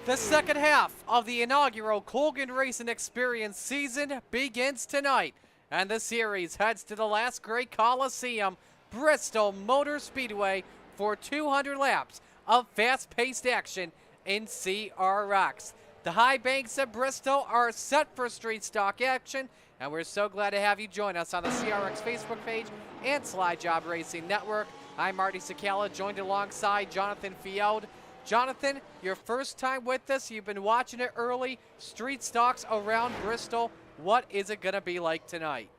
The second half of the inaugural Colgan Racing Xperience season begins tonight, and the series heads to the last great Coliseum, Bristol Motor Speedway, for 200 laps of fast-paced action in CRX. The high banks of Bristol are set for street stock action, and we're so glad to have you join us on the CRX Facebook page and Slide Job Racing Network. I'm Marty Sakala, joined alongside Jonathan Field. Jonathan, your first time with us. You've been watching it early. Street stocks around Bristol. What is it going to be like tonight?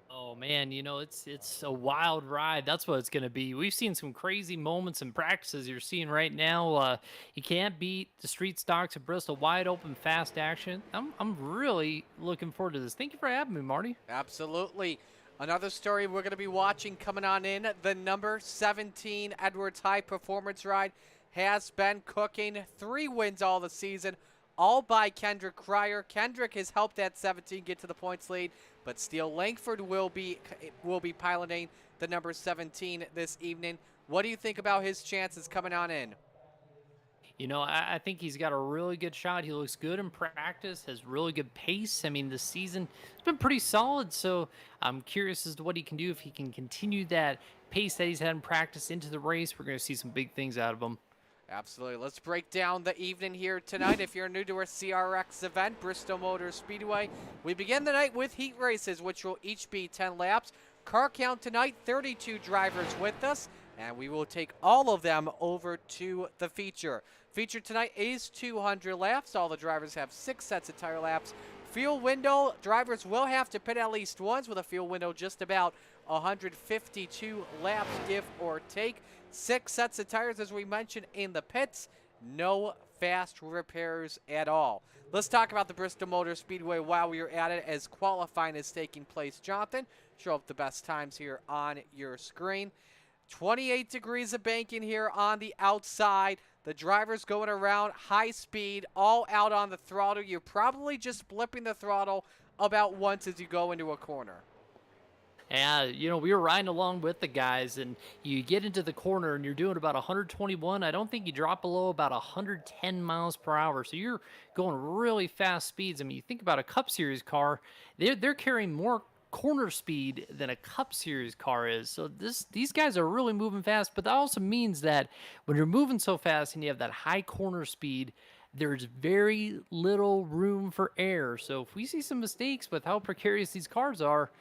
Oh man, it's a wild ride. That's what it's going to be. We've seen some crazy moments in practices you're seeing right now. You can't beat the street stocks of Bristol. Wide open, fast action. I'm really looking forward to this. Thank you for having me, Marty. Absolutely. Another story we're going to be watching coming on in, the number 17 Edwards High Performance Ride has been cooking. 3 wins all the season, all by Kendrick Cryer. Kendrick has helped that 17 get to the points lead, but Steele Langford will be piloting the number 17 this evening. What do you think about his chances coming on in? I think he's got a really good shot. He looks good in practice, has really good pace. I mean, this season has been pretty solid, so I'm curious as to what he can do if he can continue that pace that he's had in practice into the race. We're going to see some big things out of him. Absolutely. Let's break down the evening here tonight. If you're new to our CRX event, Bristol Motor Speedway, we begin the night with heat races, which will each be 10 laps. Car count tonight, 32 drivers with us, and we will take all of them over to the feature. Feature tonight is 200 laps. All the drivers have 6 sets of tire laps. Fuel window, drivers will have to pit at least once with a fuel window just about 152 laps, give or take. 6 sets of tires, as we mentioned, in the pits. No fast repairs at all. Let's talk about the Bristol Motor Speedway while we are at it, as qualifying is taking place. Jonathan, show up the best times here on your screen. 28 degrees of banking here on the outside. The drivers going around high speed, all out on the throttle. You're probably just blipping the throttle about once as you go into a corner. Yeah, we were riding along with the guys, and you get into the corner and you're doing about 121. I don't think you drop below about 110 miles per hour. So you're going really fast speeds. I mean, you think about a Cup Series car, they're carrying more corner speed than a Cup Series car is. So these guys are really moving fast, but that also means that when you're moving so fast and you have that high corner speed, there's very little room for error. So if we see some mistakes with how precarious these cars are,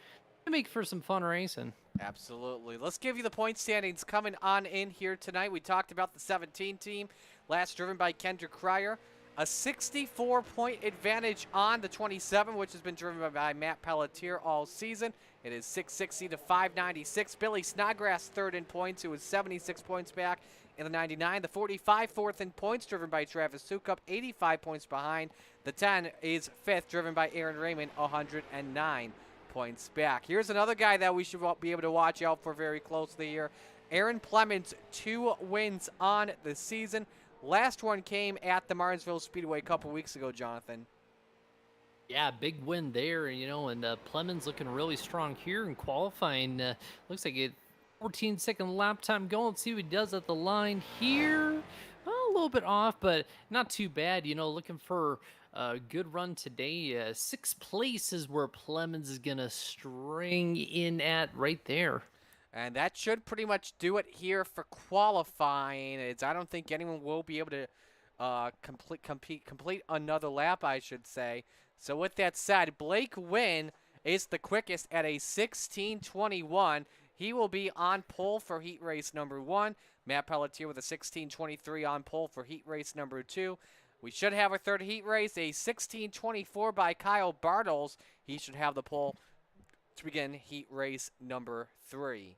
it make for some fun racing. Absolutely. Let's give you the point standings coming on in here tonight. We talked about the 17 team, last driven by Kendrick Cryer. A 64-point advantage on the 27, which has been driven by Matt Pelletier all season. It is 660 to 596. Billy Snodgrass third in points, who was 76 points back in the 99. The 45 fourth in points, driven by Travis Sukup, 85 points behind. The 10 is fifth, driven by Aaron Raymond, 109 points back. Here's another guy that we should be able to watch out for very closely here. Aaron Plemons, 2 wins on the season. Last one came at the Martinsville Speedway a couple weeks ago, Jonathan. Yeah, big win there, and Plemons looking really strong here in qualifying. Looks like a 14-second lap time going. Let's see what he does at the line here. Well, a little bit off, but not too bad. Looking for a good run today. 6th place is where Plemons is going to string in at right there. And that should pretty much do it here for qualifying. I don't think anyone will be able to complete another lap, I should say. So with that said, Blake Wynn is the quickest at a 16:21. He will be on pole for heat race number 1. Matt Pelletier with a 16:23 on pole for heat race number 2. We should have a third heat race, a 16:24 by Kyle Bartels. He should have the pole to begin heat race number 3.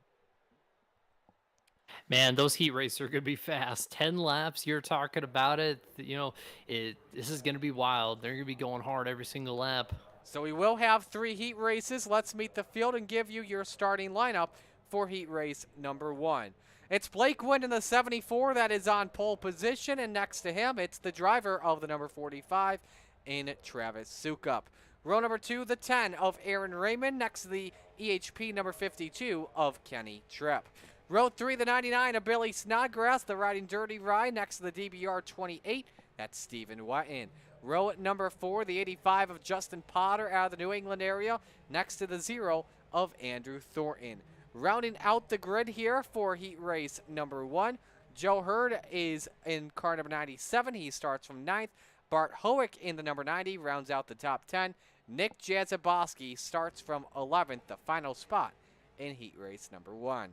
Man, those heat races are going to be fast. 10 laps, you're talking about it. This is going to be wild. They're going to be going hard every single lap. So we will have 3 heat races. Let's meet the field and give you your starting lineup for heat race number 1. It's Blake Wynn in the 74 that is on pole position, and next to him, it's the driver of the number 45 in Travis Sukup. Row number 2, the 10 of Aaron Raymond, next to the EHP number 52 of Kenny Tripp. Row 3, the 99 of Billy Snodgrass, the Riding Dirty Ride, next to the DBR 28, that's Stephen Wetton. Row number 4, the 85 of Justin Potter out of the New England area, next to the 0 of Andrew Thornton. Rounding out the grid here for heat race number 1, Joe Hurd is in car number 97. He starts from 9th. Bart Howick in the number 90 rounds out the top 10. Nick Jazoboski starts from 11th, the final spot in heat race number 1.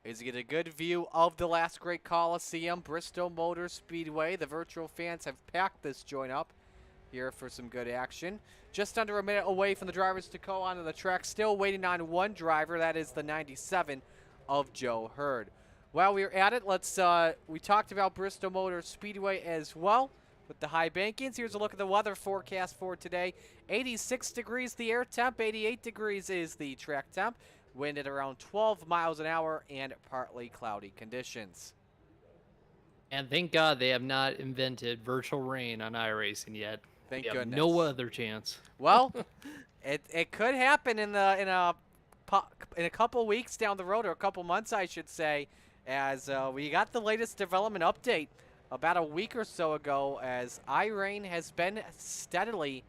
As you get a good view of the last great Coliseum, Bristol Motor Speedway. The virtual fans have packed this joint up here for some good action. Just under a minute away from the drivers to go onto the track. Still waiting on one driver. That is the 97 of Joe Hurd. While we're at it, we talked about Bristol Motor Speedway as well with the high bankings. Here's a look at the weather forecast for today. 86 degrees the air temp, 88 degrees is the track temp. Wind at around 12 miles an hour and partly cloudy conditions. And thank God they have not invented virtual rain on iRacing yet. Thank we have goodness. no other chance. Well, it could happen in a couple weeks down the road, or a couple months, I should say, as we got the latest development update about a week or so ago, as iRacing has been steadily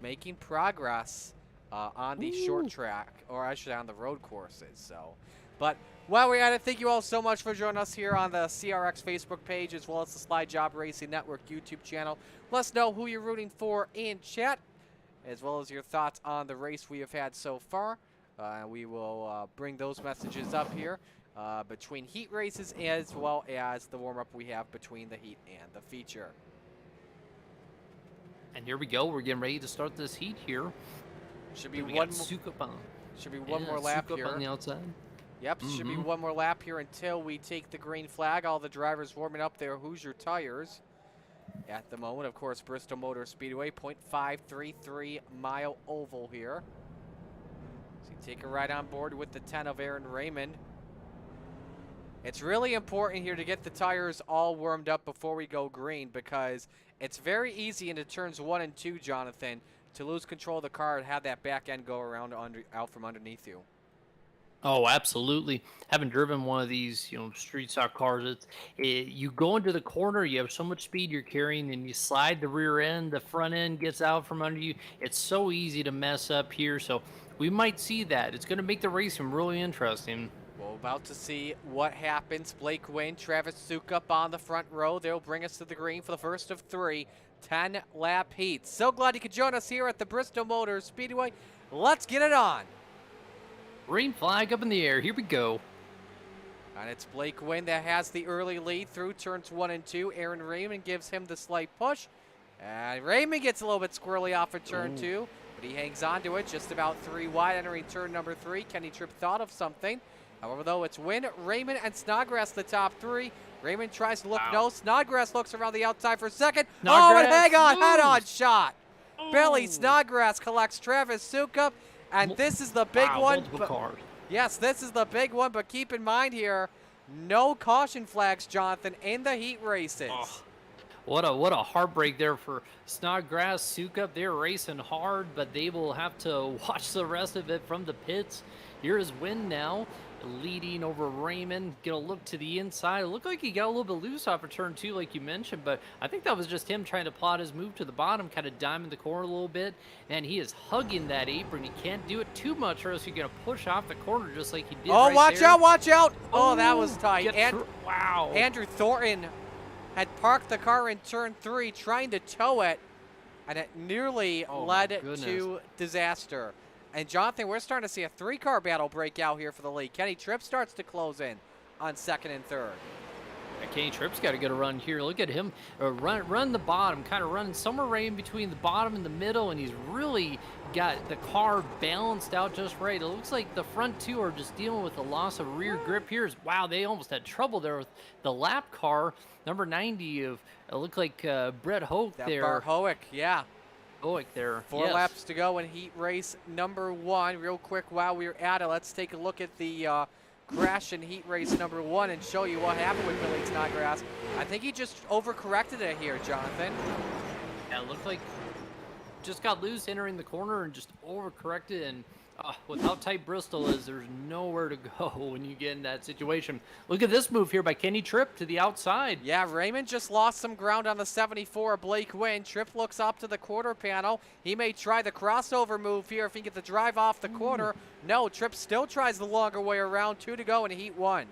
making progress on the short track, or I should say on the road courses. So, but while we're at it, thank you all so much for joining us here on the CRX Facebook page, as well as the Slide Job Racing Network YouTube channel. Let us know who you're rooting for in chat, as well as your thoughts on the race we have had so far. We will bring those messages up here between heat races, as well as the warm-up we have between the heat and the feature. And here we go. We're getting ready to start this heat here. Should be we one got Sukup on. Should be one more lap Sukup here on the outside. Yep, should be one more lap here until we take the green flag. All the drivers warming up their Hoosier tires at the moment. Of course, Bristol Motor Speedway, 0.533 mile oval here. So you take a ride on board with the 10 of Aaron Raymond. It's really important here to get the tires all warmed up before we go green, because it's very easy into turns 1 and 2, Jonathan, to lose control of the car and have that back end go around out from underneath you. Oh, absolutely. Having driven one of these, street stock cars, you go into the corner, you have so much speed you're carrying, and you slide the rear end, the front end gets out from under you. It's so easy to mess up here, so we might see that. It's going to make the racing really interesting. Well, about to see what happens. Blake Wynn, Travis Sukup on the front row. They'll bring us to the green for the first of 3 10-lap heats. So glad you could join us here at the Bristol Motor Speedway. Let's get it on. Green flag up in the air. Here we go. And it's Blake Wynn that has the early lead through turns 1 and 2. Aaron Raymond gives him the slight push. And Raymond gets a little bit squirrely off of turn 2, but he hangs on to it just about 3 wide entering turn number 3. Kenny Tripp thought of something. However, though, it's Wynn, Raymond, and Snodgrass the top 3. Raymond tries to look no. Snodgrass looks around the outside for a second. Snodgrass And hang on, head-on shot. Billy Snodgrass collects Travis Sukup. And this is the big one. Cars. Yes, this is the big one, but keep in mind here, no caution flags, Jonathan, in the heat races. Oh, what a heartbreak there for Snodgrass, Sukup. They're racing hard, but they will have to watch the rest of it from the pits. Here is Wynn now. leading over Raymond. Get a look to the inside. It looked like he got a little bit loose off a turn two, like you mentioned, but I think that was just him trying to plot his move to the bottom, kind of diming the corner a little bit, and he is hugging that apron. He can't do it too much or else you're going to push off the corner just like he did Oh, right watch there. out, watch out. Oh, that was tight. Wow. Andrew Thornton had parked the car in turn 3 trying to tow it, and it nearly led to disaster. And Jonathan, we're starting to see a 3-car battle break out here for the lead. Kenny Tripp starts to close in on 2nd and 3rd. Kenny Tripp's got to get a run here. Look at him run the bottom, kind of running somewhere right in between the bottom and the middle, and he's really got the car balanced out just right. It looks like the front two are just dealing with the loss of rear grip here. Wow, they almost had trouble there with the lap car. Number 90 of, it looked like Brett Hoek there. Bar Hoek, yeah. Hoek there. 4 laps to go in heat race number 1. Real quick, while we're at it, let's take a look at the crash in heat race number 1 and show you what happened with Billy Snodgrass. I think he just overcorrected it here, Jonathan. Yeah, it looked like just got loose entering the corner and just overcorrected, and with how tight Bristol is, there's nowhere to go when you get in that situation. Look at this move here by Kenny Tripp to the outside. Yeah, Raymond just lost some ground on the 74 Blake Wynn. Tripp looks up to the quarter panel. He may try the crossover move here if he gets the drive off the corner. No, Tripp still tries the longer way around. 2 to go in heat 1.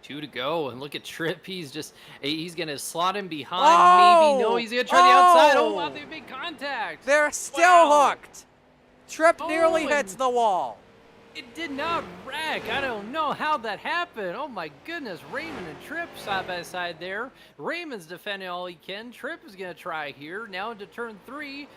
2 to go, and look at Tripp. He's going to slot him behind. Maybe, no, he's going to try the outside. Oh, wow, they made contact. They're still hooked. Tripp nearly hits the wall. It did not wreck. I don't know how that happened. Oh, my goodness. Raymond and Tripp side by side there. Raymond's defending all he can. Tripp is going to try here. Now into turn 3.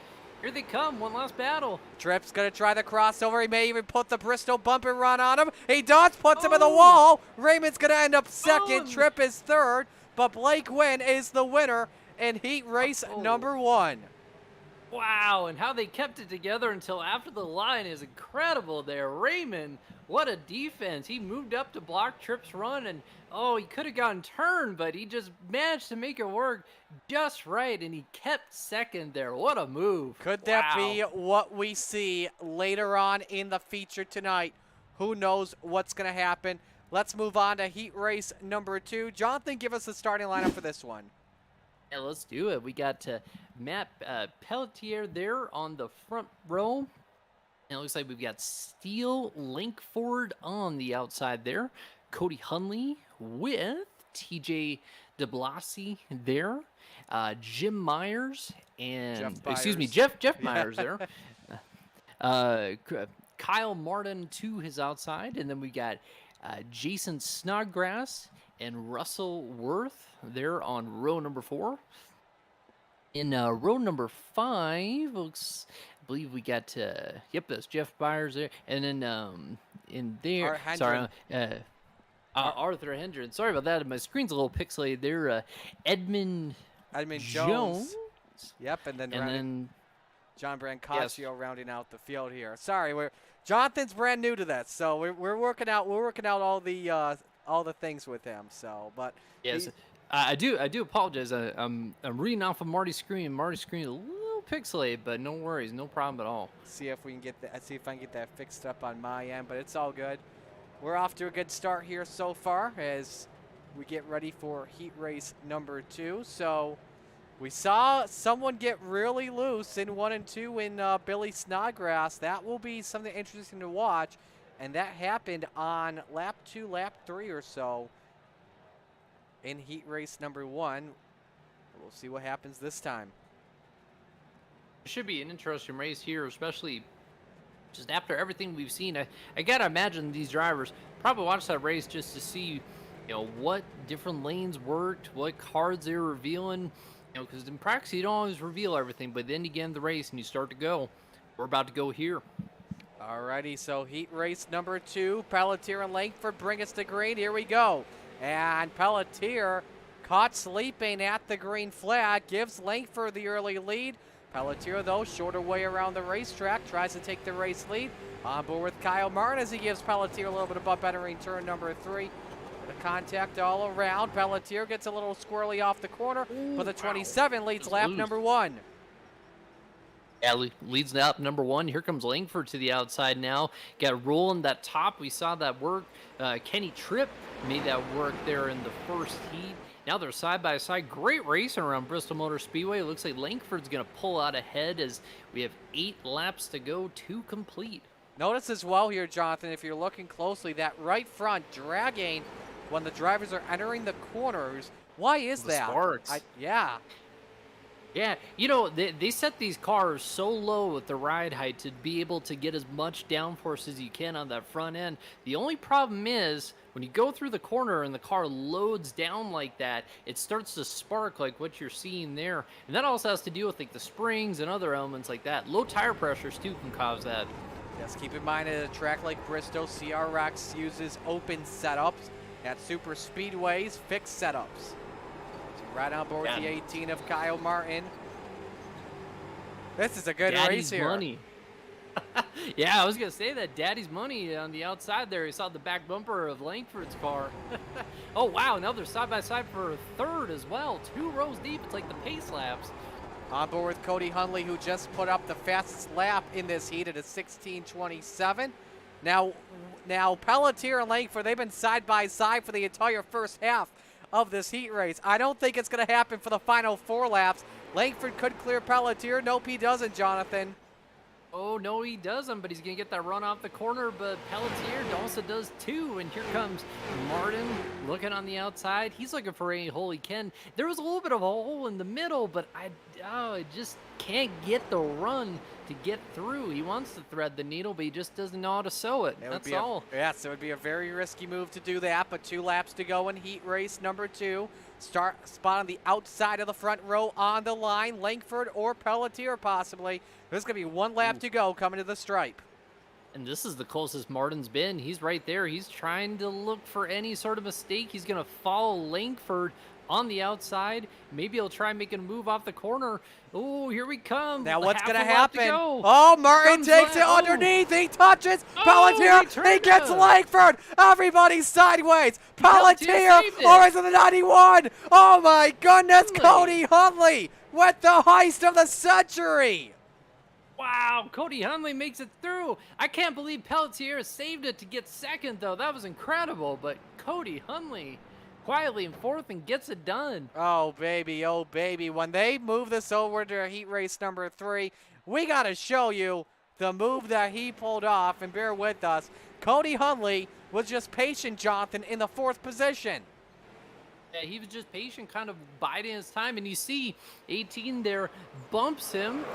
Here they come. One last battle. Tripp's going to try the crossover. He may even put the Bristol bumper run on him. He does, puts him in the wall. Raymond's going to end up 2nd. Tripp is 3rd. But Blake Wynn is the winner in heat race number 1. Wow, and how they kept it together until after the line is incredible there. Raymond, what a defense. He moved up to block Tripp's run, and he could have gotten turned, but he just managed to make it work just right, and he kept 2nd there. What a move. Could that be what we see later on in the feature tonight? Who knows what's going to happen? Let's move on to heat race number 2. Jonathan, give us the starting lineup for this one. Yeah, let's do it. We got Matt Pelletier there on the front row. And it looks like we've got Steele Lankford on the outside there. Cody Hunley with TJ DeBlasi there. Jim Myers and, Jeff Myers there. Kyle Martin to his outside. And then we got Jason Snodgrass and Russell Worth there on row number 4. In row number 5, I believe we got, that's Jeff Byers there. And then in there, Arthur Hendren. Sorry about that. My screen's a little pixelated there. Edmund Jones. Yep, and then John Brancaccio rounding out the field here. Sorry, Jonathan's brand new to that, so we're working out all the things with him. So, but yes, I do apologize. I'm reading off of Marty's screen. Marty's screen is a little pixelated, but no worries, no problem at all. See if I can get that fixed up on my end, but it's all good. We're off to a good start here so far as we get ready for heat race number 2. So we saw someone get really loose in 1 and 2 in Billy Snodgrass. That will be something interesting to watch. And that happened on lap 2, lap 3 or so in heat race number 1. We'll see what happens this time. It should be an interesting race here, especially just after everything we've seen. I got to imagine these drivers probably watched that race just to see, what different lanes worked, what cards they were revealing. Because in practice, you don't always reveal everything, but then you get in the race and you start to go. We're about to go here. Alrighty, so heat race number 2, Pelletier and Lankford bring us to green. Here we go. And Pelletier caught sleeping at the green flag, gives Lankford the early lead. Pelletier, though, shorter way around the racetrack, tries to take the race lead. On board with Kyle Martin as he gives Pelletier a little bit of bump entering turn number 3. The contact all around. Pelletier gets a little squirrely off the corner, but the 27 leads lap number 1. Yeah, leads up number one. Here comes Langford to the outside now. Got rolling that top. We saw that work. Kenny Tripp made that work there in the first heat. Now they're side by side. Great racing around Bristol Motor Speedway. It looks like Langford's going to pull out ahead as we have 8 laps to go to complete. Notice as well here, Jonathan, if you're looking closely, that right front dragging when the drivers are entering the corners. Why is The that? sparks. Yeah. Yeah, you know, they set these cars so low with the ride height to be able to get as much downforce as you can on that front end. The only problem is when you go through the corner and the car loads down like that, it starts to spark like what you're seeing there. And that also has to do with like the springs and other elements like that. Low tire pressures too can cause that. Yes, keep in mind at a track like Bristol, CRX uses open setups. At super speedways, fixed setups. Right on board the 18 of Kyle Martin. This is a good race here. Money. Yeah, I was going to say that. Daddy's money on the outside there. He saw the back bumper of Langford's car. Oh, wow. Now they're side by side for a third as well. 2 rows deep. It's like the pace laps. On board with Cody Hunley, who just put up the fastest lap in this heat at a 16:27. Now Pelletier and Langford, they've been side by side for the entire first half of this heat race. I don't think it's going to happen for the final 4 laps. Langford could clear Pelletier. Nope, he doesn't, Jonathan. Oh, no, he doesn't, but he's going to get that run off the corner, but Pelletier also does too, and here comes Martin looking on the outside. He's looking for any hole he can. There was a little bit of a hole in the middle, but I just can't get the run to get through. He wants to thread the needle, but he just doesn't know how to sew it. That's all. Yes, it would be a very risky move to do that, but 2 laps to go in heat race number 2. Spot on the outside of the front row on the line. Langford or Pelletier possibly. There's going to be 1 lap to go coming to the stripe. And this is the closest Martin's been. He's right there. He's trying to look for any sort of mistake. He's going to follow Langford on the outside. Maybe he'll try making a move off the corner. Oh, here we come. Now what's going to happen? happen? Oh, Martin takes it underneath. He touches Pelletier. He gets Langford. Everybody's sideways. Pelletier. Or is it the 91? Oh, my goodness. Cody Hunley with the heist of the century. Wow, Cody Hunley makes it through. I can't believe Pelletier saved it to get second, though. That was incredible. But Cody Hunley quietly in 4th and gets it done. Oh, baby. Oh, baby. When they move this over to heat race number 3, we got to show you the move that he pulled off. And bear with us. Cody Hunley was just patient, Jonathan, in the 4th position. Yeah, he was just patient, kind of biding his time. And you see 18 there bumps him.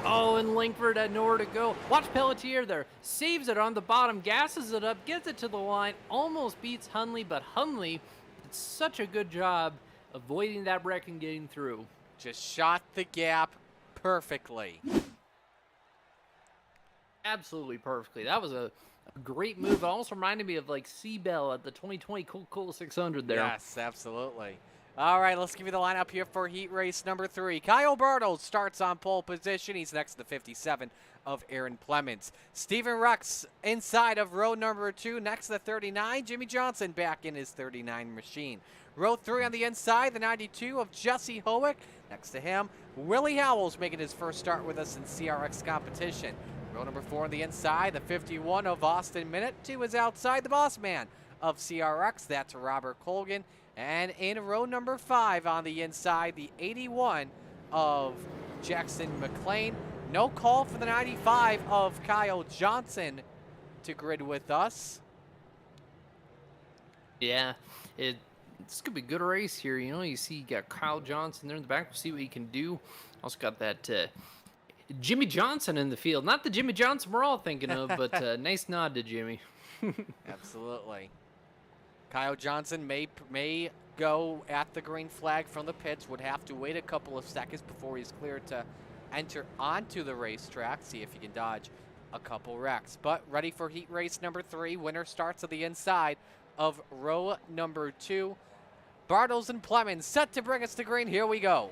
Oh, and Langford had nowhere to go. Watch Pelletier there. Saves it on the bottom, gasses it up, gets it to the line, almost beats Hunley, but Hunley did such a good job avoiding that wreck and getting through. Just shot the gap perfectly. Absolutely perfectly. That was a great move. It also reminded me of like Seabell at the 2020 Coca-Cola 600 there. Yes, absolutely. All right, let's give you the lineup here for heat race number 3. Kyle Bartles starts on pole position. He's next to the 57 of Aaron Clements. Steven Rex inside of row number 2, next to the 39. Jimmy Johnson back in his 39 machine. Row 3 on the inside, the 92 of Jesse Howick. Next to him, Willie Howells making his first start with us in CRX competition. Row number 4 on the inside, the 51 of Austin Minute. 2 is outside, the boss man of CRX. That's Robert Colgan. And in row number 5 on the inside, the 81 of Jackson McLean. No call for the 95 of Kyle Johnson to grid with us. Yeah, this could be a good race here. You know, you see you got Kyle Johnson there in the back. We'll see what he can do. Also got that Jimmy Johnson in the field. Not the Jimmy Johnson we're all thinking of, but nice nod to Jimmy. Absolutely. Kyle Johnson may go at the green flag from the pits, would have to wait a couple of seconds before he's cleared to enter onto the racetrack, see if he can dodge a couple wrecks. But ready for heat race number 3. Winner starts at the inside of row number 2. Bartles and Plemons set to bring us to green. Here we go.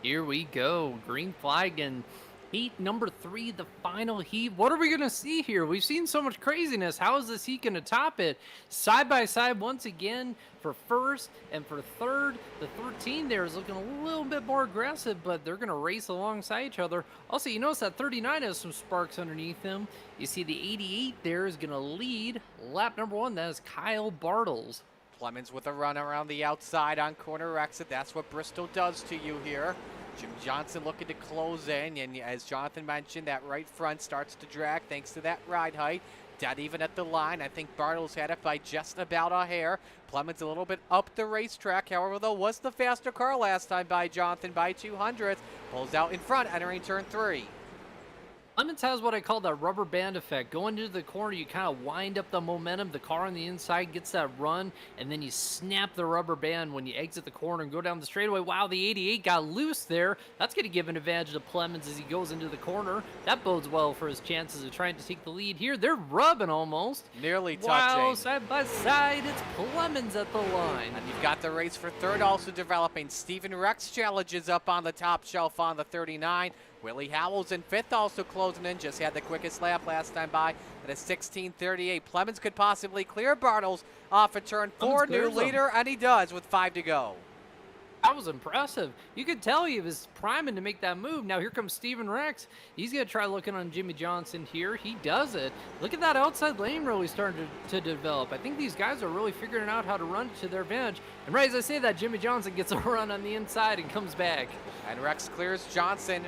Here we go. Green flag, and Heat number 3, the final heat. What are we going to see here? We've seen so much craziness. How is this heat going to top it? Side by side once again for first and for third. The 13 there is looking a little bit more aggressive, but they're going to race alongside each other. Also, you notice that 39 has some sparks underneath him. You see the 88 there is going to lead lap number 1. That is Kyle Bartles. Clemens with a run around the outside on corner exit. That's what Bristol does to you here. Jim Johnson looking to close in, and as Jonathan mentioned, that right front starts to drag thanks to that ride height. Dead even at the line. I think Bartles had it by just about a hair. Clemens a little bit up the racetrack, however, though, was the faster car last time by Jonathan by 200th. Pulls out in front, entering turn 3. Clemens has what I call that rubber band effect. Going into the corner, you kind of wind up the momentum. The car on the inside gets that run, and then you snap the rubber band when you exit the corner and go down the straightaway. Wow, the 88 got loose there. That's going to give an advantage to Clemens as he goes into the corner. That bodes well for his chances of trying to take the lead here. They're rubbing almost. Nearly touching. Wow, side by side, it's Clemens at the line. And you've got the race for third also developing. Stephen Rex challenges up on the top shelf on the 39. Willie Howells in fifth, also closing in. Just had the quickest lap last time by at a 16:38. Clemens could possibly clear Bartles off of turn 4. New leader, and he does with 5 to go. That was impressive. You could tell he was priming to make that move. Now here comes Stephen Rex. He's going to try looking on Jimmy Johnson here. He does it. Look at that outside lane really starting to develop. I think these guys are really figuring out how to run to their advantage. And right as I say that, Jimmy Johnson gets a run on the inside and comes back. And Rex clears Johnson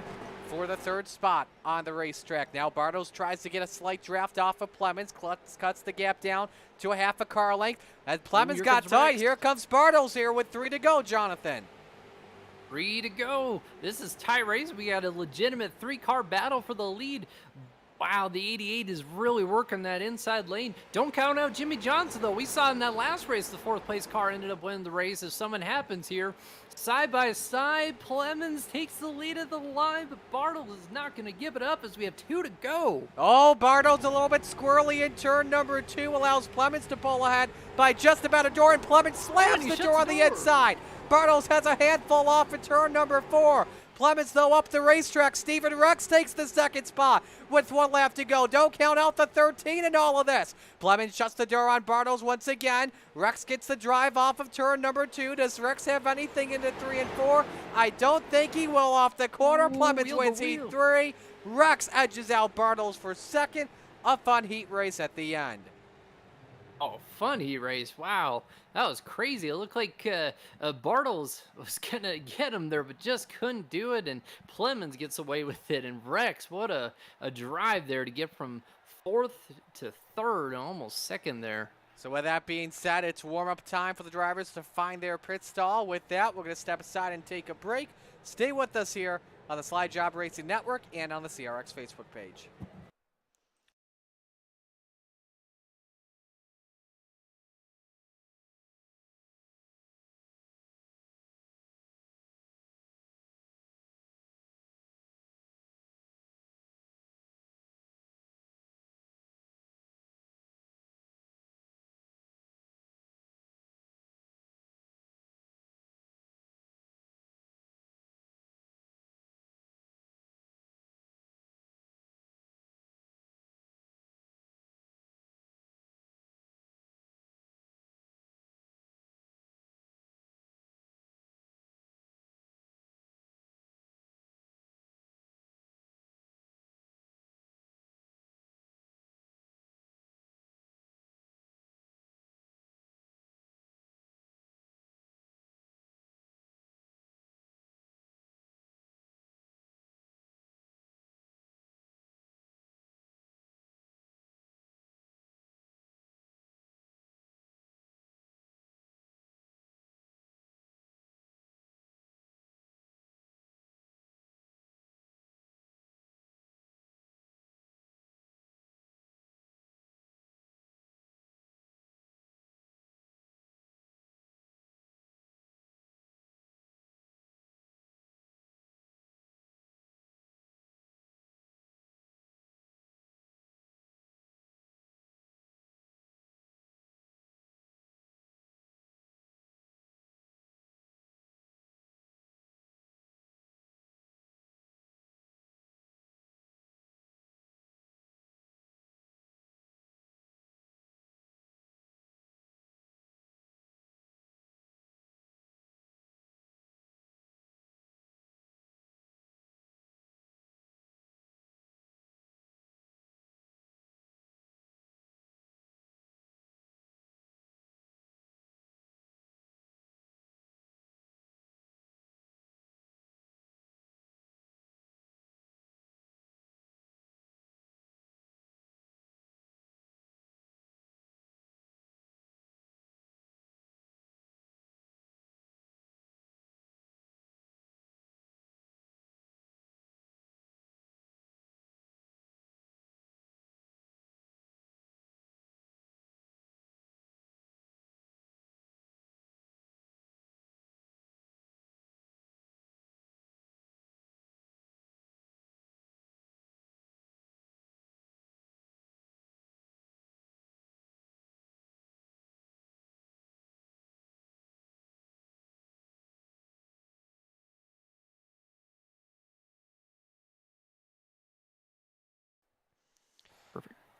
for the third spot on the racetrack. Now Bartles tries to get a slight draft off of Clemens. Cuts the gap down to a half a car length. As Clemens got tight, Rex. Here comes Bartles here with 3 to go, Jonathan. 3 to go. This is tie race. We got a legitimate 3-car battle for the lead. Wow, the 88 is really working that inside lane. Don't count out Jimmy Johnson, though. We saw in that last race, the 4th place car ended up winning the race. If something happens here, side by side, Clemens takes the lead of the line, but Bartles is not going to give it up as we have 2 to go. Oh, Bartles a little bit squirrely in turn number 2, allows Clemens to pull ahead by just about a door, and Clemens slams the door on the inside. Bartles has a handful off in turn number 4. Clemens, though, up the racetrack. Stephen Rex takes the second spot with 1 lap to go. Don't count out the 13 in all of this. Clemens shuts the door on Bartles once again. Rex gets the drive off of turn number 2. Does Rex have anything into 3 and 4? I don't think he will off the corner. Clemens wins heat 3. Rex edges out Bartles for second. A fun heat race at the end. Oh, fun heat race. Wow. That was crazy. It looked like Bartles was going to get him there, but just couldn't do it. And Clemens gets away with it. And Rex, what a drive there to get from 4th to 3rd, almost 2nd there. So with that being said, it's warm-up time for the drivers to find their pit stall. With that, we're going to step aside and take a break. Stay with us here on the Slide Job Racing Network and on the CRX Facebook page.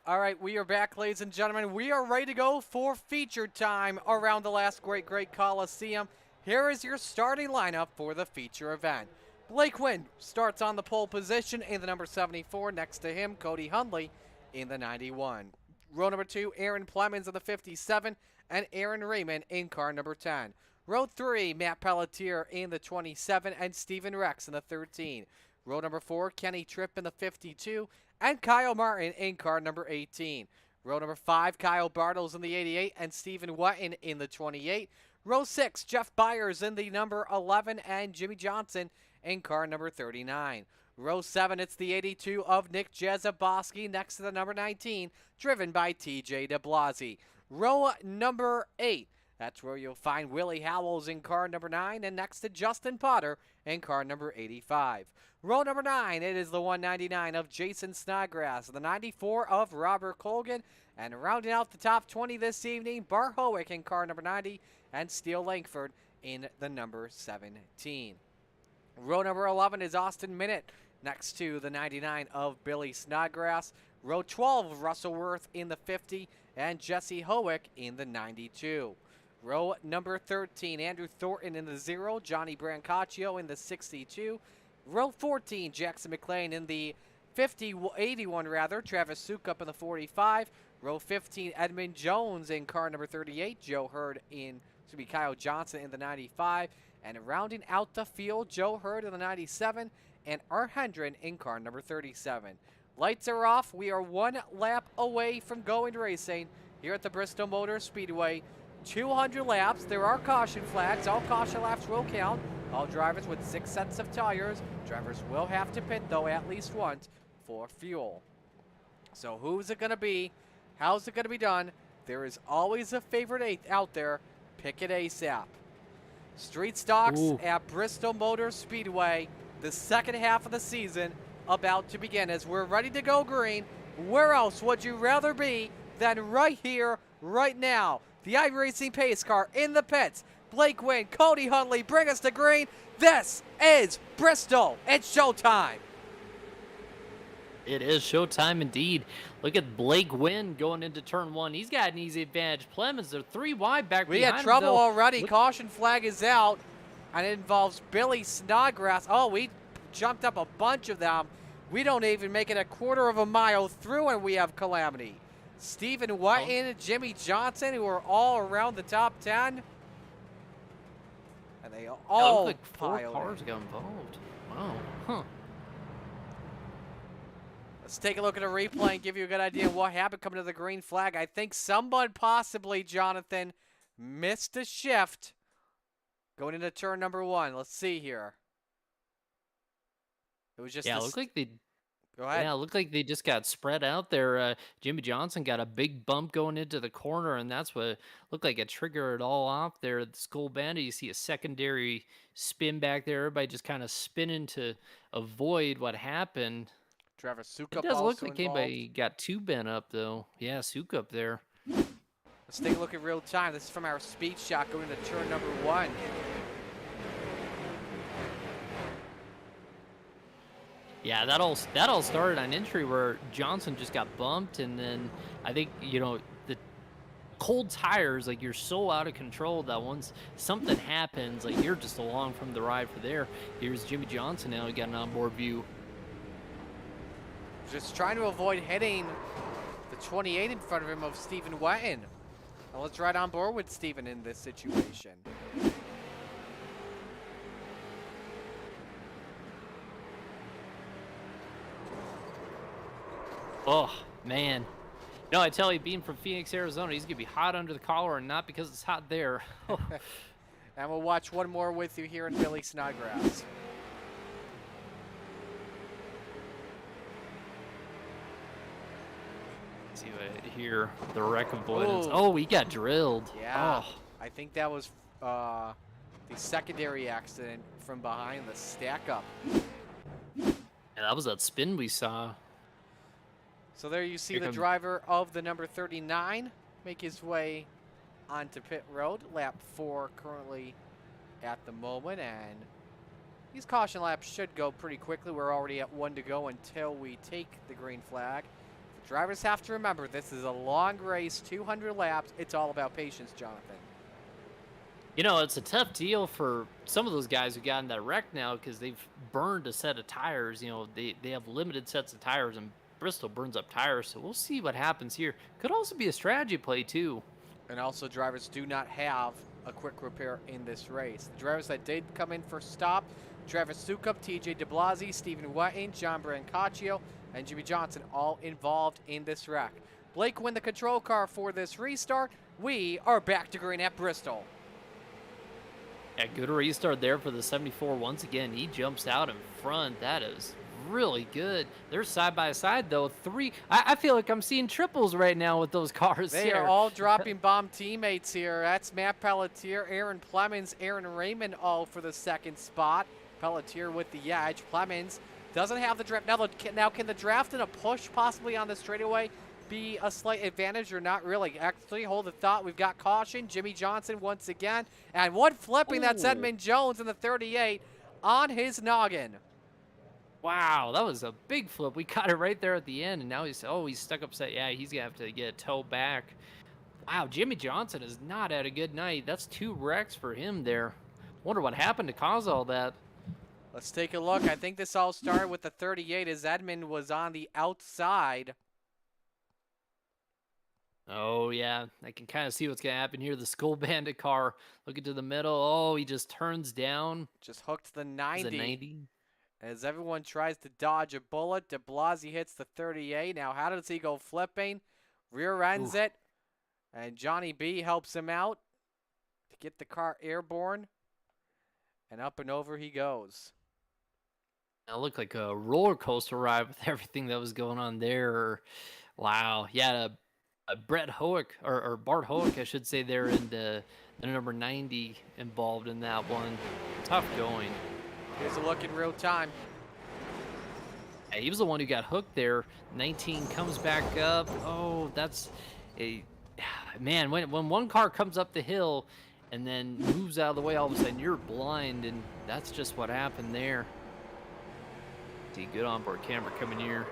All right, we are back, ladies and gentlemen. We are ready to go for feature time around the last Great Coliseum. Here is your starting lineup for the feature event. Blake Wynn starts on the pole position in the number 74. Next to him, Cody Hundley in the 91. Row number 2, Aaron Plemons in the 57, and Aaron Raymond in car number 10. Row 3, Matt Pelletier in the 27, and Stephen Rex in the 13. Row number 4, Kenny Tripp in the 52, and Kyle Martin in car number 18. Row number 5, Kyle Bartles in the 88, and Stephen Wetton in the 28. Row 6, Jeff Byers in the number 11, and Jimmy Johnson in car number 39. Row 7, it's the 82 of Nick Jazaboski next to the number 19, driven by TJ DeBlasi. Row number 8, that's where you'll find Willie Howells in car number 9, and next to Justin Potter in car number 85. Row number 9, it is the 199 of Jason Snodgrass, the 94 of Robert Colgan, and rounding out the top 20 this evening, Bar Howick in car number 90, and Steele Langford in the number 17. Row number 11 is Austin Minute next to the 99 of Billy Snodgrass. Row 12, Russell Worth in the 50, and Jesse Howick in the 92. Row number 13, Andrew Thornton in the 0, Johnny Brancaccio in the 62. Row 14, Jackson McLean in the 81 rather, Travis Sukup in the 45. Row 15, Edmund Jones in car number 38, Joe Hurd in, Kyle Johnson in the 95. And rounding out the field, Joe Hurd in the 97, and Art Hendren in car number 37. Lights are off. We are one lap away from going racing here at the Bristol Motor Speedway. 200 laps. There are caution flags. All caution laps will count. All drivers with 6 sets of tires. Drivers will have to pit, though, at least once for fuel. So who's it going to be? How's it going to be done? There is always a favorite 8th out there. Pick it ASAP. Street stocks at Bristol Motor Speedway. The second half of the season about to begin. As we're ready to go green, where else would you rather be than right here, right now? The iRacing pace car in the pits. Blake Wynn, Cody Hundley, bring us to green. This is Bristol. It's showtime. It is showtime indeed. Look at Blake Wynn going into turn 1. He's got an easy advantage. Plemons, they're 3 wide back behind him. We had trouble already. Caution flag is out, and it involves Billy Snodgrass. Oh, we jumped up a bunch of them. We don't even make it a quarter of a mile through, and we have calamity. Stephen Wetton and Jimmy Johnson, who are all around the top 10. And they all like 4 cars got involved. Wow. Huh. Let's take a look at a replay and give you a good idea of what happened coming to the green flag. I think someone, possibly Jonathan, missed a shift going into turn number 1. Let's see here. It was just it looked like they. Go ahead. Yeah, it looked like they just got spread out there. Jimmy Johnson got a big bump going into the corner, and that's what looked like it triggered it all off there at the Skull Bandit. You see a secondary spin back there. Everybody just kind of spinning to avoid what happened. Travis Sukup. It does look like anybody got 2 bent up, though. Yeah, Sukup there. Let's take a look at real time. This is from our speed shot going into turn number 1. Yeah, that all started on entry where Johnson just got bumped, and then I think, the cold tires, like, you're so out of control that once something happens, like, you're just along from the ride for there. Here's Jimmy Johnson now. He got an onboard view. Just trying to avoid hitting the 28 in front of him of Stephen Wetton. Now let's ride on board with Stephen in this situation. Oh, man. No, I tell you, being from Phoenix, Arizona, he's going to be hot under the collar, and not because it's hot there. And we'll watch one more with you here in Billy Snodgrass. See what here, the wreck of Boydens. Oh, he got drilled. Yeah, oh. I think that was the secondary accident from behind the stack up. Yeah, that was that spin we saw. So there you see the driver of the number 39 make his way onto pit road. Lap 4 currently at the moment, and these caution laps should go pretty quickly. We're already at 1 to go until we take the green flag. Drivers have to remember this is a long race, 200 laps. It's all about patience, Jonathan. You know, it's a tough deal for some of those guys who got in that wreck now because they've burned a set of tires. You know, they have limited sets of tires, and Bristol burns up tires. So we'll see what happens here. Could also be a strategy play, too. And also, drivers do not have a quick repair in this race. The drivers that did come in for stop, Travis Sukup, TJ DeBlasi, Stephen Wetting, John Brancaccio, and Jimmy Johnson, all involved in this wreck. Blake win the control car for this restart. We are back to green at Bristol. Yeah, good restart there for the 74 once again. He jumps out in front. That is really good. They're side by side, though. I feel like I'm seeing triples right now with those cars They here. are all dropping bomb teammates here. That's Matt Pelletier, Aaron Plemons, Aaron Raymond all for the second spot. Pelletier with the edge. Plemons doesn't have the draft. Now can the draft and a push possibly on the straightaway be a slight advantage or not really? Actually, hold the thought. We've got caution. Jimmy Johnson once again. And one flipping. That's Edmund Jones in the 38 on his noggin. Wow, that was a big flip. We caught it right there at the end, and now he's stuck upset. Yeah, he's going to have to get a toe back. Wow, Jimmy Johnson has not had a good night. That's 2 wrecks for him there. Wonder what happened to cause all that. Let's take a look. I think this all started with the 38 as Edmund was on the outside. Oh, yeah, I can kind of see what's going to happen here. The Skull Bandit car looking to the middle. Oh, he just turns down. Just hooked the Is 90. it 90? As everyone tries to dodge a bullet, de Blasi hits the 38. Now, how does he go flipping? Rear ends it. And Johnny B helps him out to get the car airborne. And up and over he goes. It looked like a roller coaster ride with everything that was going on there. Wow. Yeah, Brett Hoek, or Bart Hoek, I should say, there in the number 90 involved in that one. Tough going. Here's a look in real time. Yeah, he was the one who got hooked there. 19 comes back up. Oh, that's a... Man, when one car comes up the hill and then moves out of the way, all of a sudden you're blind, and that's just what happened there. See, good onboard camera coming here.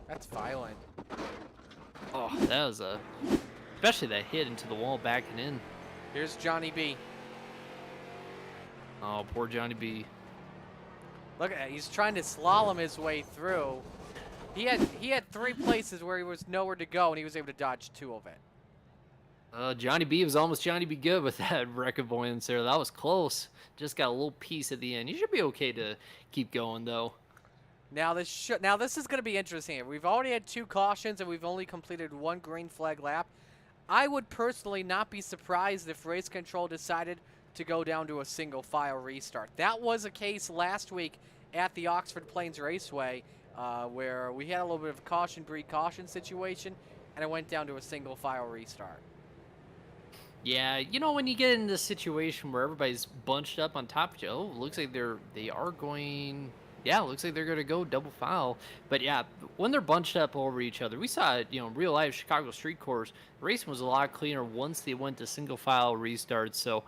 That's violent. Oh, that was especially that hit into the wall backing in. Here's Johnny B. Oh, poor Johnny B. Look at that. He's trying to slalom his way through. He had 3 places where he was nowhere to go, and he was able to dodge 2 of it. Johnny B was almost Johnny B good with that wreck avoidance there. That was close. Just got a little piece at the end. You should be okay to keep going, though. Now this is going to be interesting. We've already had 2 cautions, and we've only completed 1 green flag lap. I would personally not be surprised if race control decided to go down to a single file restart. That was a case last week at the Oxford Plains Raceway where we had a little bit of a caution precaution situation, and it went down to a single file restart. Yeah, you know, when you get in this situation where everybody's bunched up on top of you, oh, looks like they are going. Yeah, looks like they're going to go double file. But yeah, when they're bunched up over each other, we saw it, you know, real life Chicago street course. The racing was a lot cleaner once they went to single file restarts. So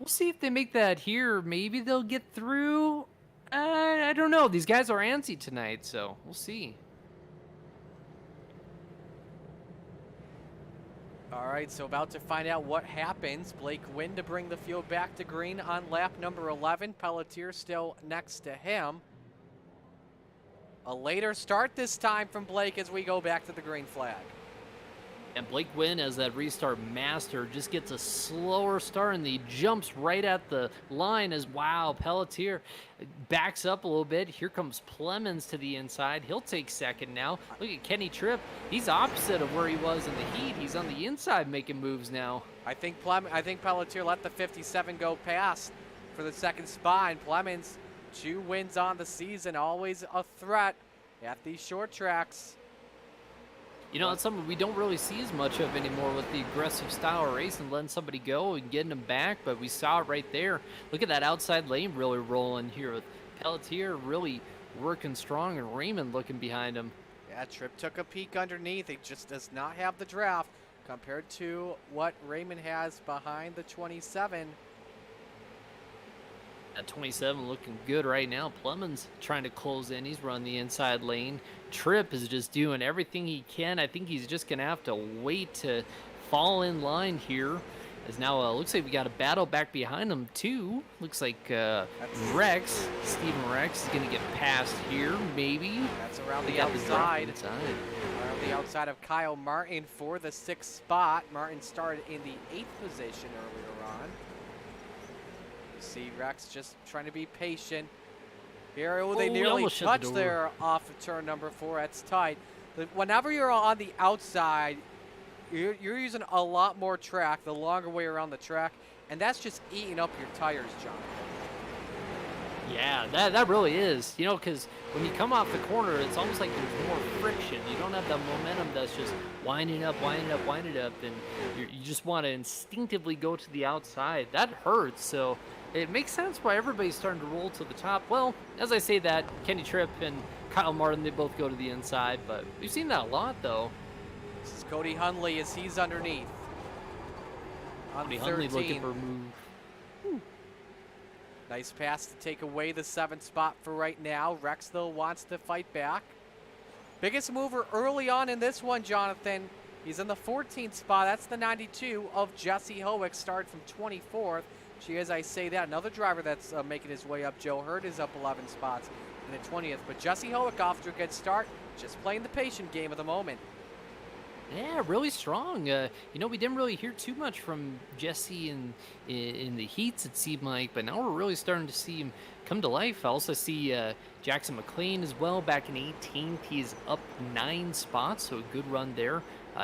we'll see if they make that here. Maybe they'll get through. I don't know. These guys are antsy tonight, so we'll see. All right, so about to find out what happens. Blake Wynn to bring the field back to green on lap number 11. Pelletier still next to him. A later start this time from Blake as we go back to the green flag. And Blake Wynn, as that restart master, just gets a slower start, and he jumps right at the line as, wow, Pelletier backs up a little bit. Here comes Plemons to the inside. He'll take second now. Look at Kenny Tripp. He's opposite of where he was in the heat. He's on the inside making moves now. I think Pelletier let the 57 go past for the second spot, and Plemons, 2 wins on the season, always a threat at these short tracks. You know, it's something we don't really see as much of anymore with the aggressive style of racing, letting somebody go and getting them back, but we saw it right there. Look at that outside lane really rolling here with Pelletier really working strong and Raymond looking behind him. Yeah, Tripp took a peek underneath. He just does not have the draft compared to what Raymond has behind the 27. At 27 looking good right now. Plumman's trying to close in. He's run the inside lane. Tripp is just doing everything he can. I think he's just going to have to wait to fall in line here. As now looks like we got a battle back behind him too. Looks like Rex, Steven Rex is going to get past here, maybe. That's around They the got outside. inside. Around the outside of Kyle Martin for the 6th spot. Martin started in the 8th position earlier on. You see Rex just trying to be patient. Here, they nearly almost shut the touched door. there off of turn number 4. That's tight. But whenever you're on the outside, you're using a lot more track, the longer way around the track, and that's just eating up your tires, John. Yeah, that really is. You know, because when you come off the corner, it's almost like there's more friction. You don't have the momentum that's just winding up, and you just want to instinctively go to the outside. That hurts, so it makes sense why everybody's starting to roll to the top. Well, as I say that, Kenny Tripp and Kyle Martin, they both go to the inside, but we've seen that a lot, though. This is Cody Hundley as he's underneath. On Cody 13. Hundley looking for a move. Nice pass to take away the 7th spot for right now. Rex, though, wants to fight back. Biggest mover early on in this one, Jonathan. He's in the 14th spot. That's the 92 of Jesse Howick, started from 24th. She, as I say that, another driver that's making his way up. Joe Hurd is up 11 spots in the 20th. But Jesse Howick off to a good start, just playing the patient game of the moment. Yeah, really strong. You know, we didn't really hear too much from Jesse in the heats, it seemed like, but now we're really starting to see him come to life. I also see Jackson McLean as well, back in 18th. He's up 9 spots, so a good run there.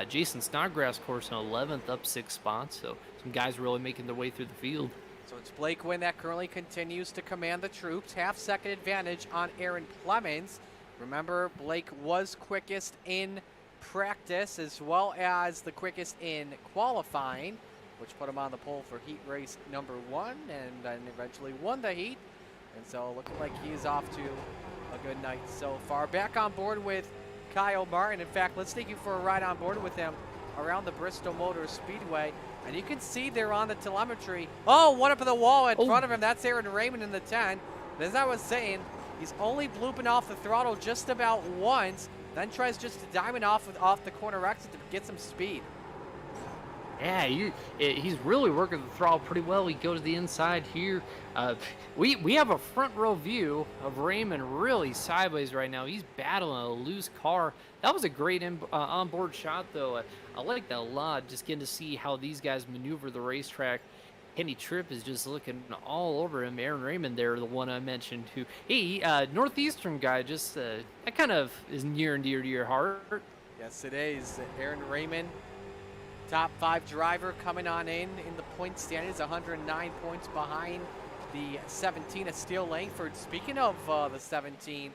Jason Snodgrass, of course, in 11th, up 6 spots, so some guys really making their way through the field. So it's Blake Wynn that currently continues to command the troops. Half-second advantage on Aaron Clemens. Remember, Blake was quickest in practice as well as the quickest in qualifying, which put him on the pole for heat race number 1 and then eventually won the heat. And so looking like he's off to a good night so far. Back on board with Kyle Martin. In fact, let's take you for a ride on board with him around the Bristol Motor Speedway. And you can see there on the telemetry, oh, one up in the wall in front of him. That's Aaron Raymond in the 10. But as I was saying, he's only blooping off the throttle just about once, then tries just to diamond off the corner exit to get some speed. Yeah, he's really working the throttle pretty well. We go to the inside here. We have a front row view of Raymond really sideways right now. He's battling a loose car. That was a great onboard shot, though. I like that a lot, just getting to see how these guys maneuver the racetrack. Kenny Tripp is just looking all over him. Aaron Raymond there, the one I mentioned, who, hey, Northeastern guy, just that kind of is near and dear to your heart. Yes, it is. Aaron Raymond, top 5 driver coming on in the point standings, 109 points behind the 17 of Steele Langford. Speaking of the 17,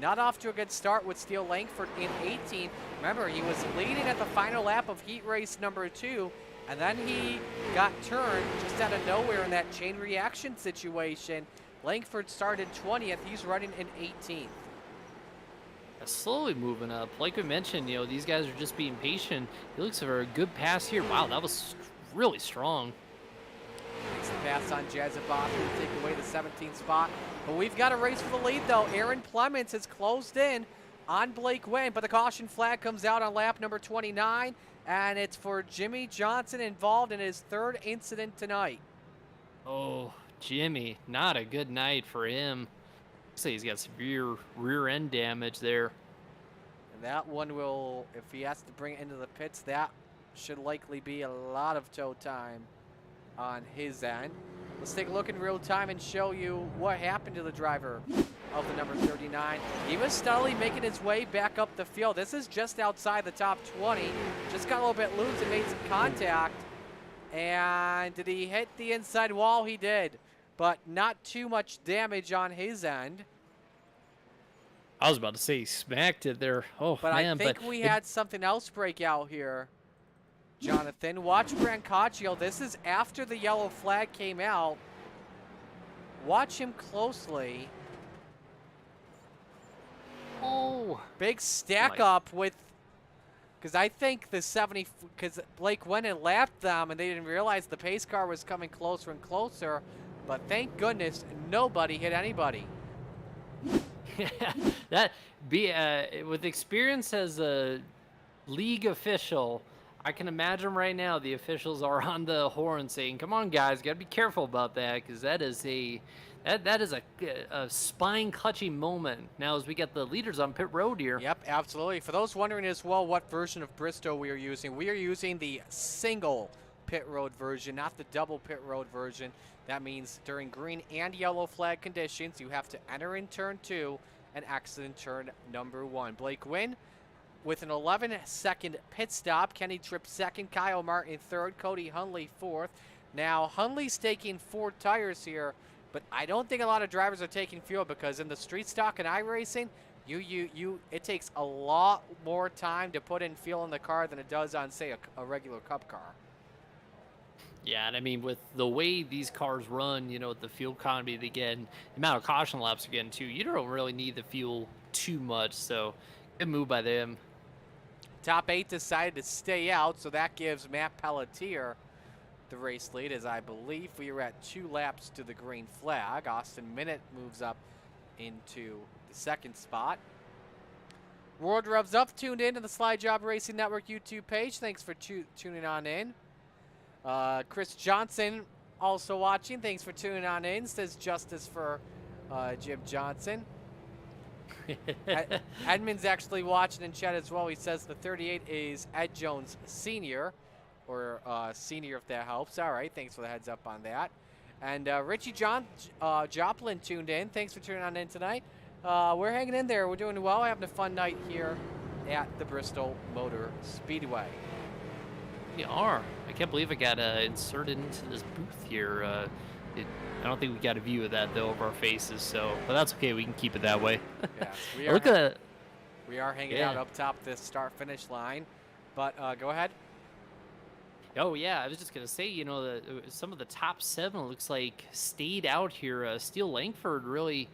not off to a good start with Steele Langford in 18. Remember, he was leading at the final lap of heat race number 2. And then he got turned just out of nowhere in that chain reaction situation. Langford started 20th. He's running in 18th. Slowly moving up. Like we mentioned, you know, these guys are just being patient. He looks for a good pass here. Wow, that was really strong. Makes the pass on Jazzaboff to take away the 17th spot. But we've got a race for the lead, though. Aaron Clemens has closed in on Blake Wynn, but the caution flag comes out on lap number 29. And it's for Jimmy Johnson, involved in his 3rd incident tonight. Oh, Jimmy, not a good night for him. Looks like he's got severe rear end damage there. And that one will, if he has to bring it into the pits, that should likely be a lot of tow time on his end. Let's take a look in real time and show you what happened to the driver of the number 39. He was steadily making his way back up the field. This is just outside the top 20. Just got a little bit loose and made some contact. And did he hit the inside wall? He did, but not too much damage on his end. I was about to say he smacked it there. Oh, but man. I think we had something else break out here, Jonathan. Watch Brancaccio. This is after the yellow flag came out. Watch him closely. Oh. Big stack up with, because I think the 70, because Blake went and lapped them and they didn't realize the pace car was coming closer and closer. but thank goodness nobody hit anybody. That be with Xperience as a league official, I can imagine right now the officials are on the horn saying, "Come on, guys, got to be careful about that because that is a spine-clutching moment." Now, as we get the leaders on pit road here. Yep, absolutely. For those wondering as well what version of Bristol we are using the single pit road version, not the double pit road version. That means during green and yellow flag conditions, you have to enter in turn 2 and exit in turn number 1. Blake Wynn with an 11-second pit stop. Kenny Tripp second, Kyle Martin third, Cody Hunley fourth. Now, Hunley's taking 4 tires here, but I don't think a lot of drivers are taking fuel because in the street stock and iRacing, it takes a lot more time to put in fuel in the car than it does on, say, a regular Cup car. Yeah, and I mean, with the way these cars run, you know, the fuel economy they get, and the amount of caution laps they're getting too, you don't really need the fuel too much, so good move by them. Top 8 decided to stay out, so that gives Matt Pelletier the race lead, as I believe we are at 2 laps to the green flag. Austin Minute moves up into the 2nd spot. World Revs Up tuned in to the Slide Job Racing Network YouTube page. Thanks for tuning on in. Chris Johnson also watching. Thanks for tuning on in. Says justice for Jim Johnson. Edmund's actually watching in chat as well. He says the 38 is Ed Jones Sr. or Senior if that helps. All right, thanks for the heads up on that. And Richie Joplin tuned in. Thanks for tuning on in tonight. We're hanging in there. We're doing well. Having a fun night here at the Bristol Motor Speedway. We are. I can't believe I got inserted into this booth here. I don't think we got a view of that though of our faces, so but that's okay. We can keep it that way. Yes, we are hanging out up top this start-finish line. But go ahead. Oh yeah, I was just gonna say, you know, some of the top 7 looks like stayed out here. Steele Langford really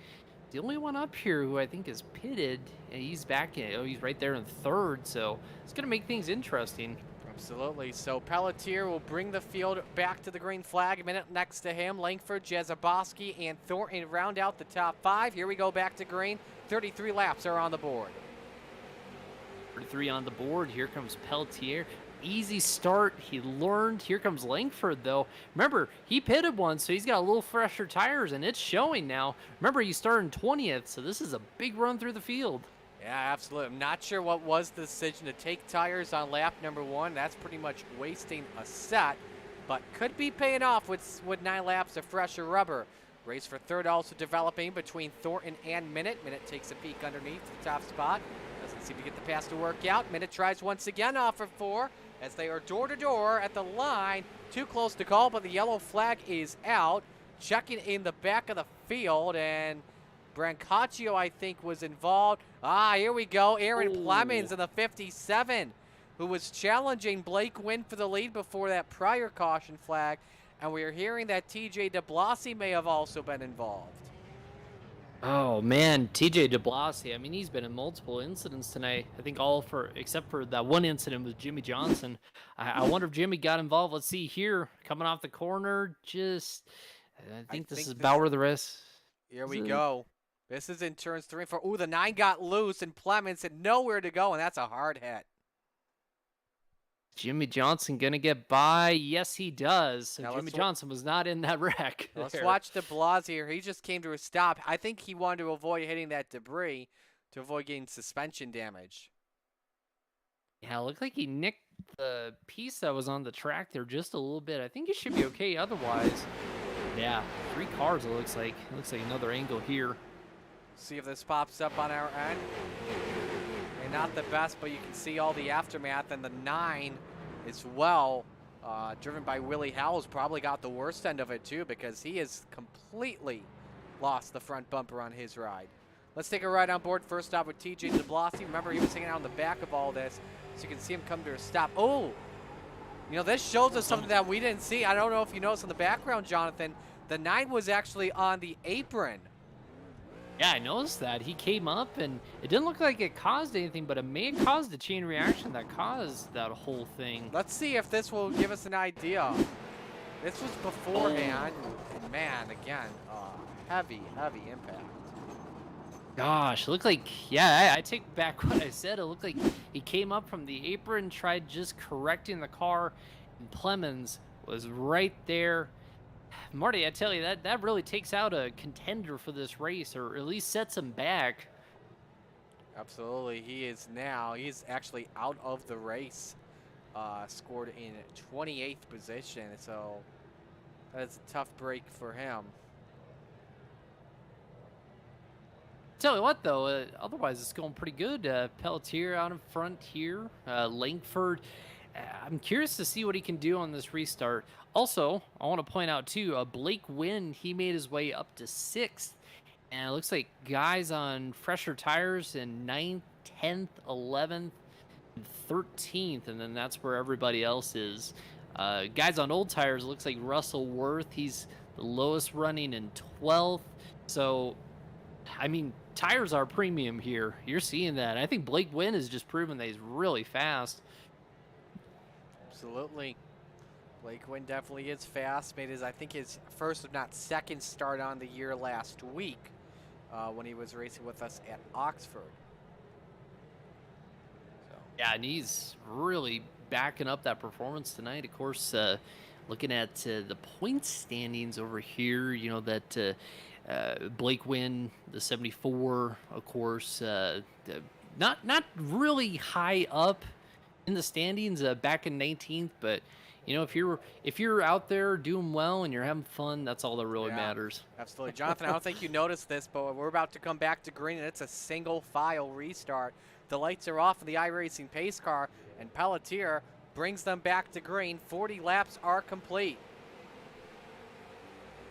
the only one up here who I think is pitted. And he's back in. Oh, he's right there in 3rd, so it's gonna make things interesting. Absolutely. So Pelletier will bring the field back to the green flag. A minute next to him, Langford, Jazaboski, and Thornton round out the top 5. Here we go back to green. 33 laps are on the board. 33 on the board. Here comes Pelletier. Easy start. He learned. Here comes Langford, though. Remember, he pitted once, so he's got a little fresher tires, and it's showing now. Remember, he started in 20th, so this is a big run through the field. Yeah, absolutely. I'm not sure what was the decision to take tires on lap number 1. That's pretty much wasting a set, but could be paying off with 9 laps of fresher rubber. Race for 3rd also developing between Thornton and Minute. Minute takes a peek underneath the top spot. Doesn't seem to get the pass to work out. Minute tries once again off of 4 as they are door to door at the line. Too close to call, but the yellow flag is out. Checking in the back of the field, and Brancaccio, I think, was involved. Here we go. Aaron Plemons in the 57, who was challenging Blake Wynn for the lead before that prior caution flag. And we are hearing that TJ DeBlasi may have also been involved. Oh, man, TJ DeBlasi. I mean, he's been in multiple incidents tonight. I think except for that one incident with Jimmy Johnson. I wonder if Jimmy got involved. Let's see here. Coming off the corner. I think this is about where the rest. Here we go. This is in turns 3 and 4. Ooh, the 9 got loose, and Plemons had nowhere to go, and that's a hard hit. Jimmy Johnson gonna get by? Yes, he does. So now Jimmy Johnson was not in that wreck. Let's watch DeBlasi here. He just came to a stop. I think he wanted to avoid hitting that debris to avoid getting suspension damage. Yeah, it looked like he nicked the piece that was on the track there just a little bit. I think he should be okay otherwise. Yeah, 3 cars it looks like. It looks like another angle here. See if this pops up on our end. And not the best, but you can see all the aftermath. And the 9 as well, driven by Willie Howells, probably got the worst end of it too, because he has completely lost the front bumper on his ride. Let's take a ride on board. First stop with TJ DeBlasi. Remember, he was hanging out in the back of all this, so you can see him come to a stop. Oh, you know, this shows us something that we didn't see. I don't know if you noticed in the background, Jonathan. The 9 was actually on the apron. Yeah, I noticed that. He came up, and it didn't look like it caused anything, but it may have caused a chain reaction that caused that whole thing. Let's see if this will give us an idea. This was beforehand. man, again, heavy impact. Gosh, it looked like, yeah, I take back what I said. It looked like he came up from the apron, tried just correcting the car, and Clemens was right there. Marty, I tell you, that really takes out a contender for this race, or at least sets him back. Absolutely, he's actually out of the race, scored in 28th position, so that's a tough break for him. Tell you what, though, otherwise it's going pretty good. Pelletier out in front here. Langford, I'm curious to see what he can do on this restart. Also, I want to point out, too, Blake Wynn, he made his way up to 6th. And it looks like guys on fresher tires in 9th, 10th, 11th, and 13th. And then that's where everybody else is. Guys on old tires, it looks like Russell Worth, he's the lowest running in 12th. So, I mean, tires are premium here. You're seeing that. I think Blake Wynn has just proven that he's really fast. Absolutely. Blake Wynn definitely is fast. Made I think his first, if not second, start on the year last week when he was racing with us at Oxford. So. Yeah, and he's really backing up that performance tonight. Of course, looking at the point standings over here, you know, that Blake Wynn, the 74, of course, not really high up in the standings, back in 19th, but you know, if you're out there doing well and you're having fun, that's all that really matters. Absolutely. Jonathan, I don't think you noticed this, but we're about to come back to green, and it's a single file restart. The lights are off in the iRacing pace car, and Pelletier brings them back to green. 40 laps are complete.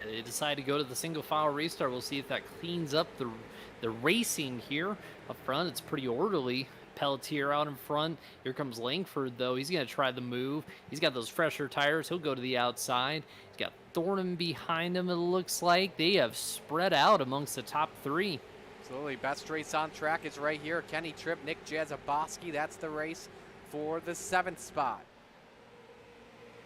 They decide to go to the single file restart. We'll see if that cleans up the racing here up front. It's pretty orderly. Pelletier out in front. Here comes Langford, though. He's going to try the move. He's got those fresher tires. He'll go to the outside. He's got Thornton behind him, it looks like. They have spread out amongst the top 3. Absolutely. Best race on track is right here. Kenny Tripp, Nick Jazoboski. That's the race for the 7th spot.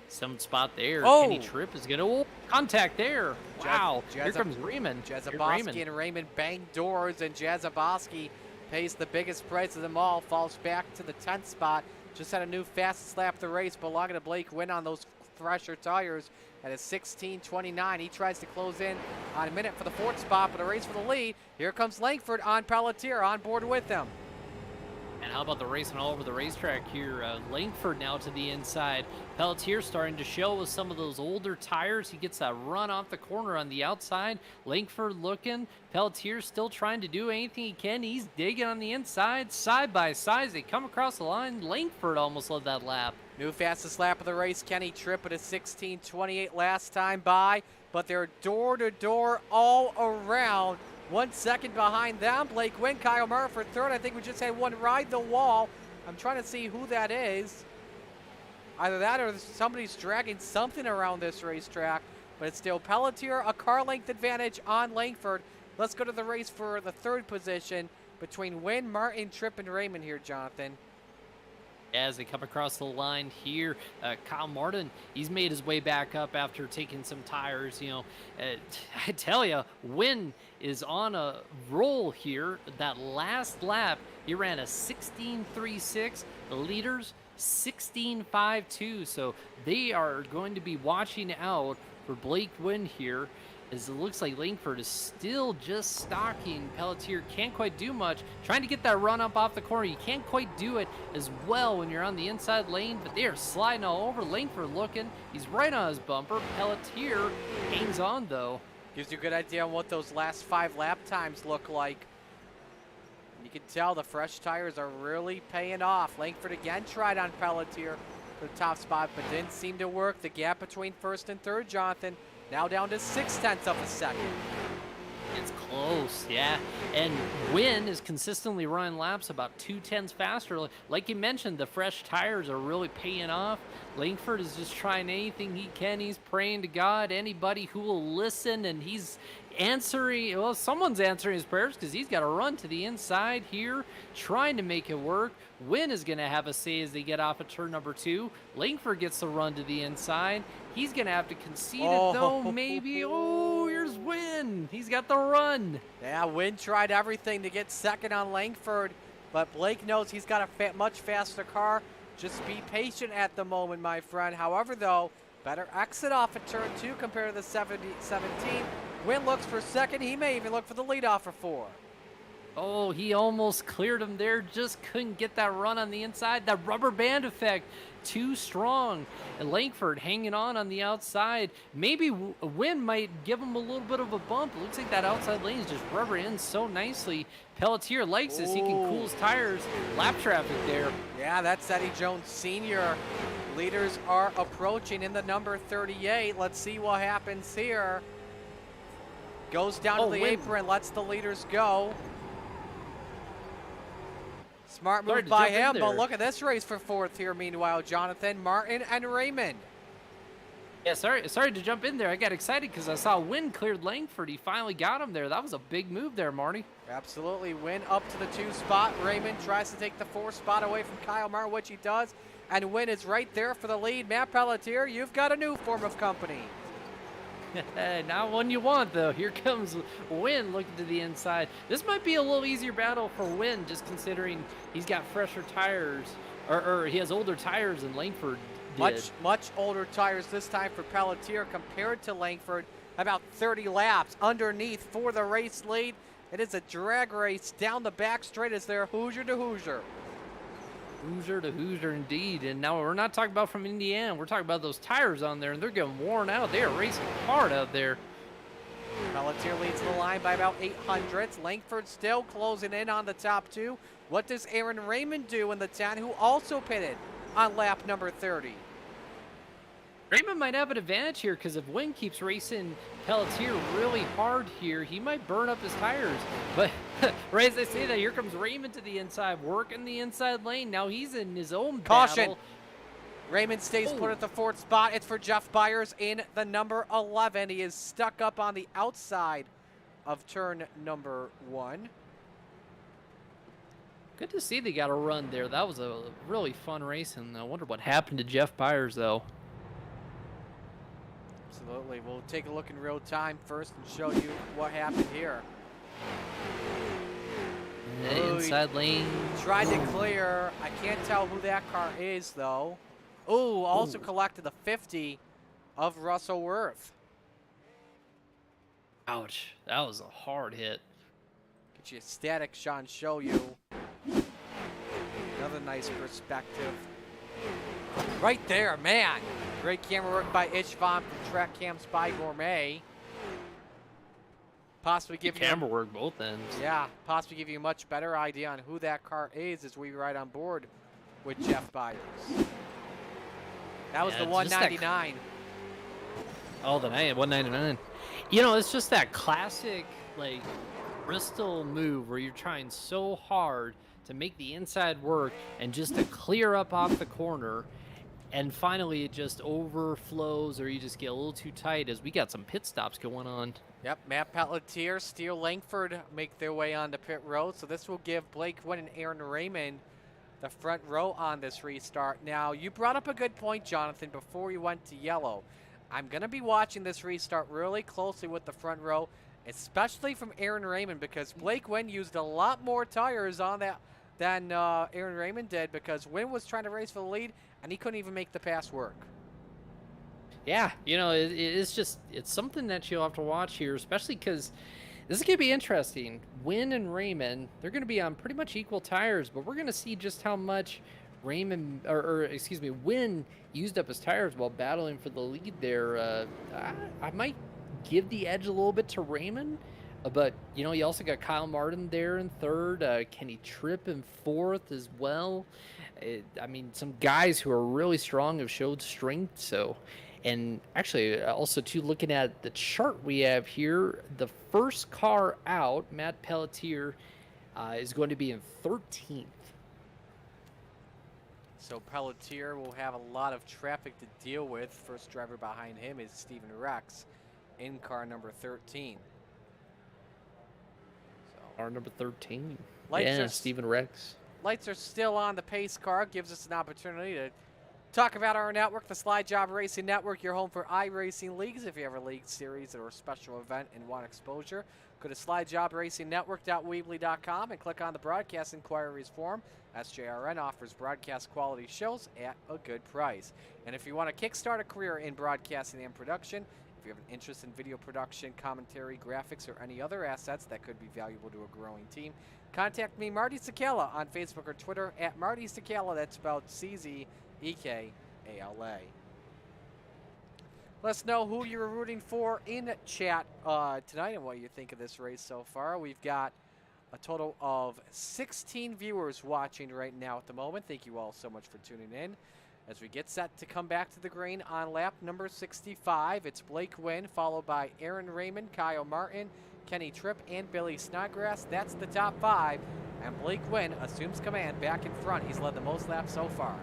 7th spot there. Oh! Kenny Tripp is going to contact there. Wow. Here comes Raymond. Jazoboski and Raymond bang doors, and Jazoboski pays the biggest price of them all, falls back to the 10th spot. Just had a new fastest lap of the race, belonging to Blake Wynn on those fresher tires at a 16:29. He tries to close in on a minute for the 4th spot, but a race for the lead. Here comes Langford on Pelletier, on board with them. And how about the racing all over the racetrack here? Langford now to the inside. Pelletier starting to show with some of those older tires. He gets that run off the corner on the outside. Langford looking. Pelletier still trying to do anything he can. He's digging on the inside. Side by side as they come across the line. Langford almost led that lap. New fastest lap of the race, Kenny Tripp at a 16:28 last time by, but they're door-to-door all around. 1 second behind them. Blake Wynn, Kyle Murray for 3rd. I think we just had one ride the wall. I'm trying to see who that is. Either that or somebody's dragging something around this racetrack, but it's still Pelletier, a car length advantage on Langford. Let's go to the race for the 3rd position between Wynn, Martin, Tripp, and Raymond here, Jonathan. As they come across the line here, Kyle Martin, he's made his way back up after taking some tires. You know, I tell you, Wynn is on a roll here. That last lap, he ran a 16.36. The leaders, 16.52. So they are going to be watching out for Blake Wynn here, as it looks like Langford is still just stalking Pelletier. Can't quite do much. Trying to get that run up off the corner. You can't quite do it as well when you're on the inside lane, but they are sliding all over. Langford looking. He's right on his bumper. Pelletier hangs on, though. Gives you a good idea on what those last 5 lap times look like. You can tell the fresh tires are really paying off. Langford again tried on Pelletier for the top spot, but didn't seem to work. The gap between 1st and 3rd, Jonathan, now down to 0.6 of a second. It's close, yeah. And Wynn is consistently running laps about 0.2 faster. Like you mentioned, the fresh tires are really paying off. Langford is just trying anything he can. He's praying to God, anybody who will listen, and he's answering, well, someone's answering his prayers because he's got to run to the inside here, trying to make it work. Wynn is going to have a say as they get off of turn number 2. Langford gets the run to the inside. He's going to have to concede it, though, maybe. Oh, here's Wynn. He's got the run. Yeah, Wynn tried everything to get second on Langford, but Blake knows he's got a much faster car. Just be patient at the moment, my friend. However, though, better exit off at turn 2 compared to the 17. Wynn looks for second. He may even look for the lead off for 4. Oh, he almost cleared him there. Just couldn't get that run on the inside. That rubber band effect, too strong. And Langford hanging on the outside. Maybe Wynn might give him a little bit of a bump. It looks like that outside lane is just rubber in so nicely. Pelletier likes this. He can cool his tires. Lap traffic there. Yeah, that's Eddie Jones Sr. Leaders are approaching in the number 38. Let's see what happens here. Goes down to the apron, lets the leaders go. Smart move by him, but look at this race for 4th here. Meanwhile, Jonathan, Martin, and Raymond. Yeah, sorry to jump in there. I got excited because I saw Wynn cleared Langford. He finally got him there. That was a big move there, Marty. Absolutely. Wynn up to the 2 spot. Raymond tries to take the 4 spot away from Kyle Martin, which he does. And Wynn is right there for the lead. Matt Pelletier, you've got a new form of company. Not one you want, though. Here comes Wynn looking to the inside. This might be a little easier battle for Wynn, just considering he's got fresher tires, or he has older tires than Langford did. Much older tires this time for Pelletier compared to Langford. About 30 laps underneath for the race lead. It is a drag race down the back straight as they're Hoosier to Hoosier. Hoosier to Hoosier indeed. And now we're not talking about from Indiana. We're talking about those tires on there, and they're getting worn out. They are racing hard out there. Pelletier leads the line by about 800. Langford still closing in on the top 2. What does Aaron Raymond do in the 10, who also pitted on lap number 30? Raymond might have an advantage here because if Wynn keeps racing Pelletier really hard here, he might burn up his tires. But right as they say that, here comes Raymond to the inside, working the inside lane. Now he's in his own caution. battle. Raymond stays put at the 4th spot. It's for Jeff Byers in the number 11. He is stuck up on the outside of turn number 1. Good to see they got a run there. That was a really fun race, and I wonder what happened to Jeff Byers, though. Absolutely. We'll take a look in real time first and show you what happened here. Inside lane. Tried to clear. I can't tell who that car is, though. Oh, also collected the 50 of Russell Worth. Ouch. That was a hard hit. Get you a static shot and show you. Another nice perspective. Right there, man. Great camera work by Ishvan from Track Cams by Gourmet. Possibly give you camera work both ends. Yeah, possibly give you a much better idea on who that car is as we ride on board with Jeff Byers. That was the 199. Oh, the 199. You know, it's just that classic, like, Bristol move where you're trying so hard to make the inside work and just to clear up off the corner. And finally, it just overflows or you just get a little too tight as we got some pit stops going on. Yep, Matt Pelletier, Steele Langford make their way onto pit road. So this will give Blake Wynn and Aaron Raymond the front row on this restart. Now, you brought up a good point, Jonathan, before you went to yellow. I'm going to be watching this restart really closely with the front row, especially from Aaron Raymond, because Blake Wynn used a lot more tires on that than Aaron Raymond did, because Wynn was trying to race for the lead, and he couldn't even make the pass work. Yeah, you know, it's something that you'll have to watch here, especially because this is going to be interesting. Wynn and Raymond, they're going to be on pretty much equal tires, but we're going to see just how much Wynn used up his tires while battling for the lead there. I might give the edge a little bit to Raymond, but, you know, you also got Kyle Martin there in 3rd. Kenny Tripp in 4th as well. I mean, some guys who are really strong have showed strength, so... And actually, also, too, looking at the chart we have here, the first car out, Matt Pelletier, is going to be in 13th. So Pelletier will have a lot of traffic to deal with. First driver behind him is Stephen Rex in car number 13. Car number 13. Lights Yeah, are Steven Rex. Lights are still on the pace car. Gives us an opportunity to talk about our network, the Slide Job Racing Network, your home for iRacing leagues. If you have a league series or a special event and want exposure, go to slidejobраcingnetwork.weebly.com and click on the broadcast inquiries form. SJRN offers broadcast quality shows at a good price. And if you want to kickstart a career in broadcasting and production, if you have an interest in video production, commentary, graphics, or any other assets that could be valuable to a growing team, contact me, Marty Sakala, on Facebook or Twitter at Marty Sakala. That's spelled CZEKALA. Let us know who you're rooting for in chat tonight and what you think of this race so far. We've got a total of 16 viewers watching right now at the moment. Thank you all so much for tuning in. As we get set to come back to the green on lap number 65, it's Blake Wynn, followed by Aaron Raymond, Kyle Martin, Kenny Tripp, and Billy Snodgrass. That's the top 5, and Blake Wynn assumes command back in front. He's led the most laps so far.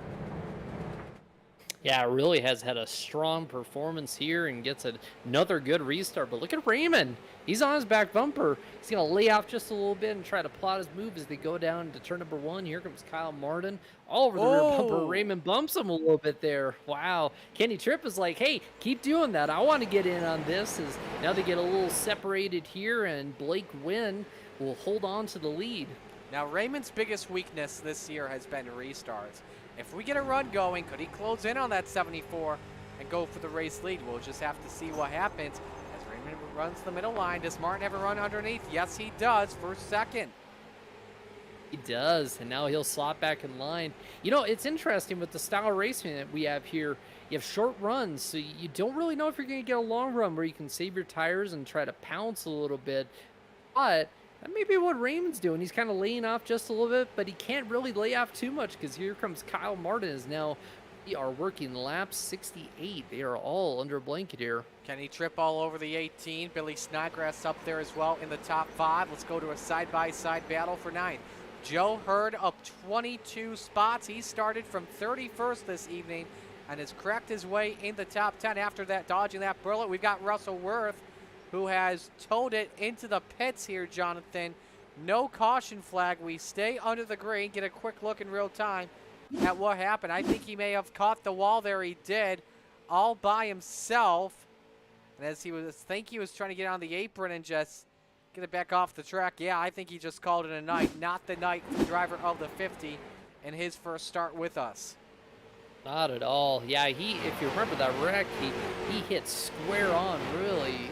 Yeah, really has had a strong performance here and gets another good restart. But look at Raymond. He's on his back bumper. He's going to lay off just a little bit and try to plot his move as they go down to turn number 1. Here comes Kyle Martin. All over the rear bumper. Raymond bumps him a little bit there. Wow. Kenny Tripp is like, hey, keep doing that. I want to get in on this. As now they get a little separated here, and Blake Wynn will hold on to the lead. Now, Raymond's biggest weakness this year has been restarts. If we get a run going, could he close in on that 74 and go for the race lead? We'll just have to see what happens as Raymond runs the middle line. Does Martin have a run underneath? Yes, he does for second. He does, and now he'll slot back in line. You know, it's interesting with the style of racing that we have here. You have short runs, so you don't really know if you're going to get a long run where you can save your tires and try to pounce a little bit. But that may be what Raymond's doing. He's kind of laying off just a little bit, but he can't really lay off too much because here comes Kyle Martin. Is now we are working lap 68. They are all under a blanket here. Kenny Tripp all over the 18. Billy Snodgrass up there as well in the top 5. Let's go to a side-by-side battle for 9th. Joe Hurd up 22 spots. He started from 31st this evening and has cracked his way in the top 10 after that, dodging that bullet. We've got Russell Worth, who has towed it into the pits here, Jonathan. No caution flag. We stay under the green, get a quick look in real time at what happened. I think he may have caught the wall there. He did, all by himself. And as he was trying to get on the apron and just get it back off the track. Yeah, I think he just called it a night. Not the night for the driver of the 50 in his first start with us. Not at all. Yeah, if you remember that wreck, he hit square on, really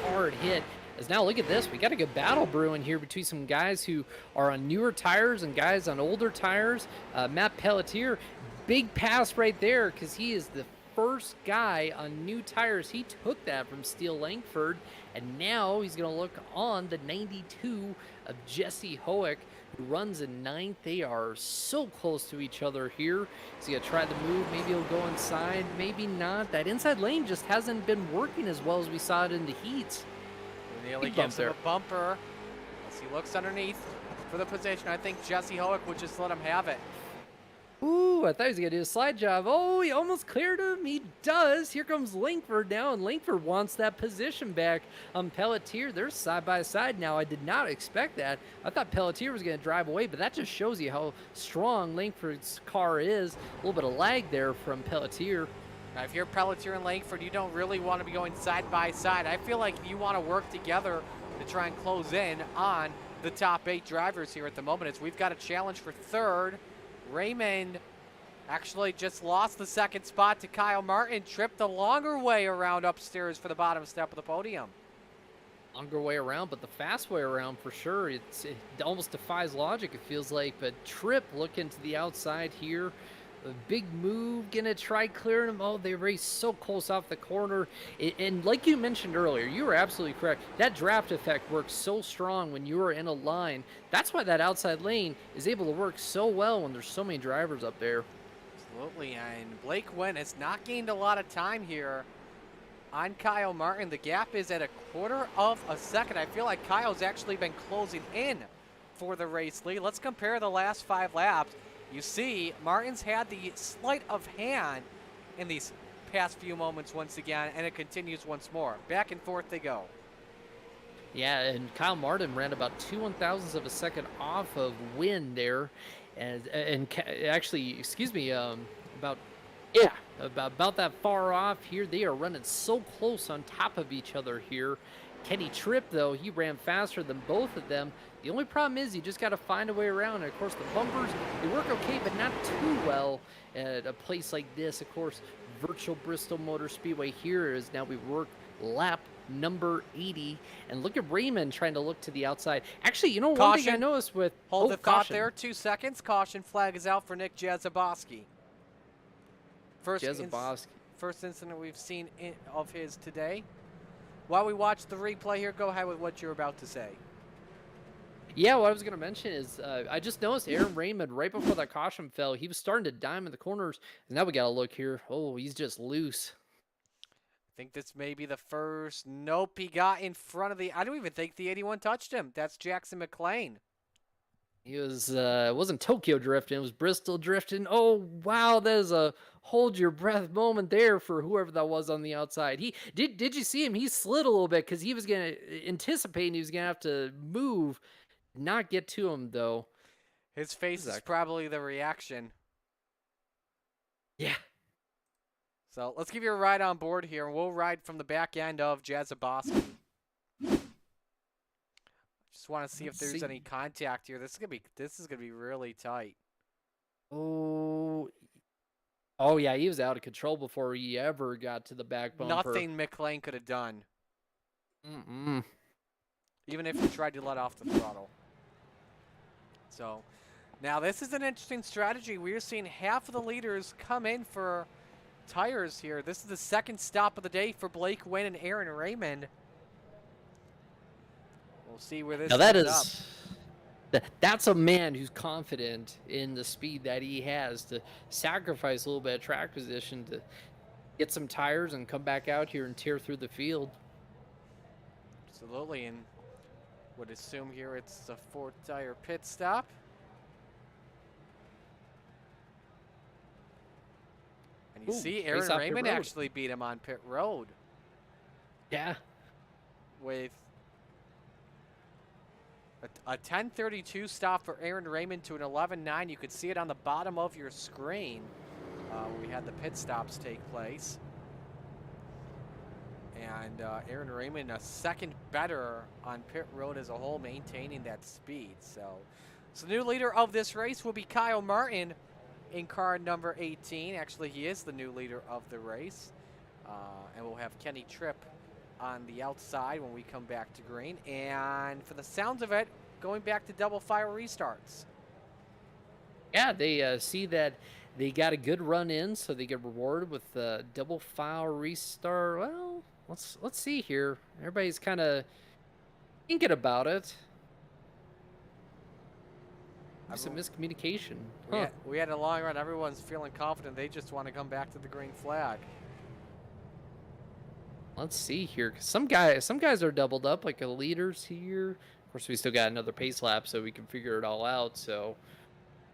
hard hit. As now look at this, we got a good battle brewing here between some guys who are on newer tires and guys on older tires. Matt Pelletier, big pass right there because he is the first guy on new tires. He took that from Steele Langford, and now he's going to look on the 92 of Jesse Hoek, who runs in 9th. They are so close to each other here. He's going to try the move. Maybe he'll go inside, maybe not. That inside lane just hasn't been working as well as we saw it in the heats. Nearly gives him a bumper as he looks underneath for the position. I think Jesse Hoek would just let him have it. Ooh, I thought he was going to do a slide job. Oh, he almost cleared him. He does. Here comes Langford now, and Langford wants that position back. Pelletier, they're side by side now. I did not expect that. I thought Pelletier was going to drive away, but that just shows you how strong Langford's car is. A little bit of lag there from Pelletier. Now, if you're Pelletier and Langford, you don't really want to be going side by side. I feel like you want to work together to try and close in on the top 8 drivers here at the moment. As we've got a challenge for 3rd. Raymond actually just lost the 2nd spot to Kyle Martin. Tripped the longer way around upstairs for the bottom step of the podium. Longer way around, but the fast way around for sure. It almost defies logic, it feels like. But Tripp looking to the outside here. A big move, gonna try clearing them. Oh, they race so close off the corner. And like you mentioned earlier, you were absolutely correct. That draft effect works so strong when you are in a line. That's why that outside lane is able to work so well when there's so many drivers up there. Absolutely, and Blake Wynn has not gained a lot of time here on Kyle Martin. The gap is at 1/4 of a second. I feel like Kyle's actually been closing in for the race lead. Let's compare the last 5 laps. You see, Martin's had the sleight of hand in these past few moments once again, and it continues once more. Back and forth they go. Yeah, and Kyle Martin ran about 2/1000ths of a second off of Win there, actually, excuse me, about yeah, about that far off here. They are running so close on top of each other here. Kenny Tripp, though, he ran faster than both of them. The only problem is you just got to find a way around. And of course, the bumpers, they work okay, but not too well at a place like this. Of course, virtual Bristol Motor Speedway here is now we work lap number 80. And look at Raymond trying to look to the outside. Actually, you know, one thing I Caution. noticed with... Hold the thought caution. there. 2 seconds. Caution flag is out for Nick Jazoboski. First incident we've seen of his today. While we watch the replay here, go ahead with what you're about to say. Yeah, what I was going to mention is I just noticed Aaron Raymond, right before that caution fell, he was starting to dime in the corners. And now we got to look here. Oh, he's just loose. I think this may be the first. Nope, he got in front of the... I don't even think the 81 touched him. That's Jackson McLean. He was, it wasn't Tokyo drifting, it was Bristol drifting. Oh, wow, that is a hold your breath moment there for whoever that was on the outside. Did you see him? He slid a little bit because he was going to anticipate he was going to have to move, not get to him, though. His face is probably the reaction. Yeah. So let's give you a ride on board here, and we'll ride from the back end of Jazoboski. Just want to see if there's any contact here. This is gonna be really tight. Oh, yeah, he was out of control before he ever got to the back bumper. Nothing McLean could have done. Mm-mm. Even if he tried to let off the throttle. So, now this is an interesting strategy. We're seeing half of the leaders come in for tires here. This is the second stop of the day for Blake Wynn and Aaron Raymond. We'll see where this ends up. That's a man who's confident in the speed that he has to sacrifice a little bit of track position to get some tires and come back out here and tear through the field. Absolutely, and would assume here it's a 4-tire pit stop. And you see Aaron Raymond actually beat him on pit road. Yeah. With a 10:32 stop for Aaron Raymond to an 11:09. You could see it on the bottom of your screen when we had the pit stops take place. And Aaron Raymond a second better on pit road as a whole, maintaining that speed. So the new leader of this race will be Kyle Martin in car number 18. Actually, he is the new leader of the race. And we'll have Kenny Tripp on the outside when we come back to green. And for the sounds of it, going back to double file restarts. Yeah, they see that they got a good run in, so they get rewarded with the double file restart. Well, let's see here. Everybody's kind of thinking about it. Some miscommunication. Huh. We had a long run. Everyone's feeling confident. They just want to come back to the green flag. Let's see here. 'Cause some guys are doubled up, like the leaders here. Of course, we still got another pace lap, so we can figure it all out. So,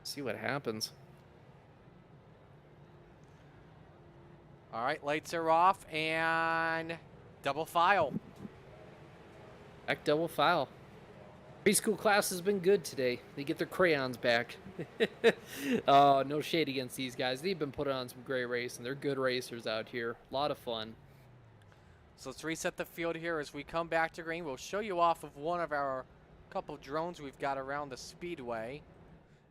see what happens. All right, lights are off and double file. Back double file. Preschool class has been good today. They get their crayons back. Oh, no shade against these guys. They've been putting on some great racing. They're good racers out here. A lot of fun. So let's reset the field here as we come back to green. We'll show you off of one of our couple drones we've got around the speedway.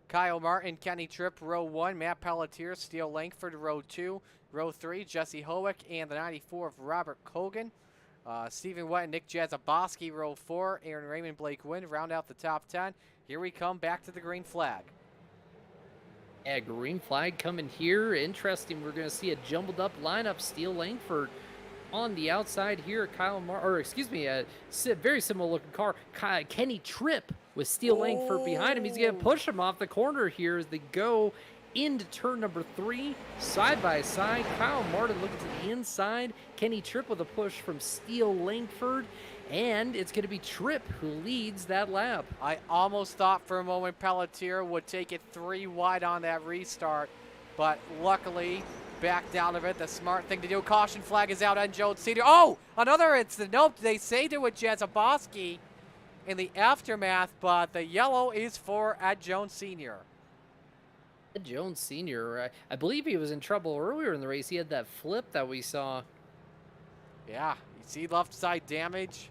Kyle Martin, Kenny Tripp, row 1. Matt Pelletier, Steele Langford, row 2. Row 3, Jesse Howick, and the 94 of Robert Colgan. Stephen Wett and Nick Jazoboski, row 4. Aaron Raymond, Blake Wynn, round out the top 10. Here we come back to the green flag. Yeah, green flag coming here. Interesting. We're going to see a jumbled up lineup. Steele Langford on the outside here. Very similar looking car. Kenny Tripp with Steele Langford behind him. He's going to push him off the corner here as they go into turn number 3, side by side. Kyle Martin looking to the inside. Kenny Tripp with a push from Steele Langford. And it's going to be Tripp who leads that lap. I almost thought for a moment Pelletier would take it 3 wide on that restart, but luckily backed out of it. The smart thing to do. Caution flag is out on Jones Sr. Oh, another incident. Nope, they saved it with Jazoboski in the aftermath, but the yellow is for Ed Jones Sr. Ed Jones Sr., I believe he was in trouble earlier in the race. He had that flip that we saw. Yeah, you see left side damage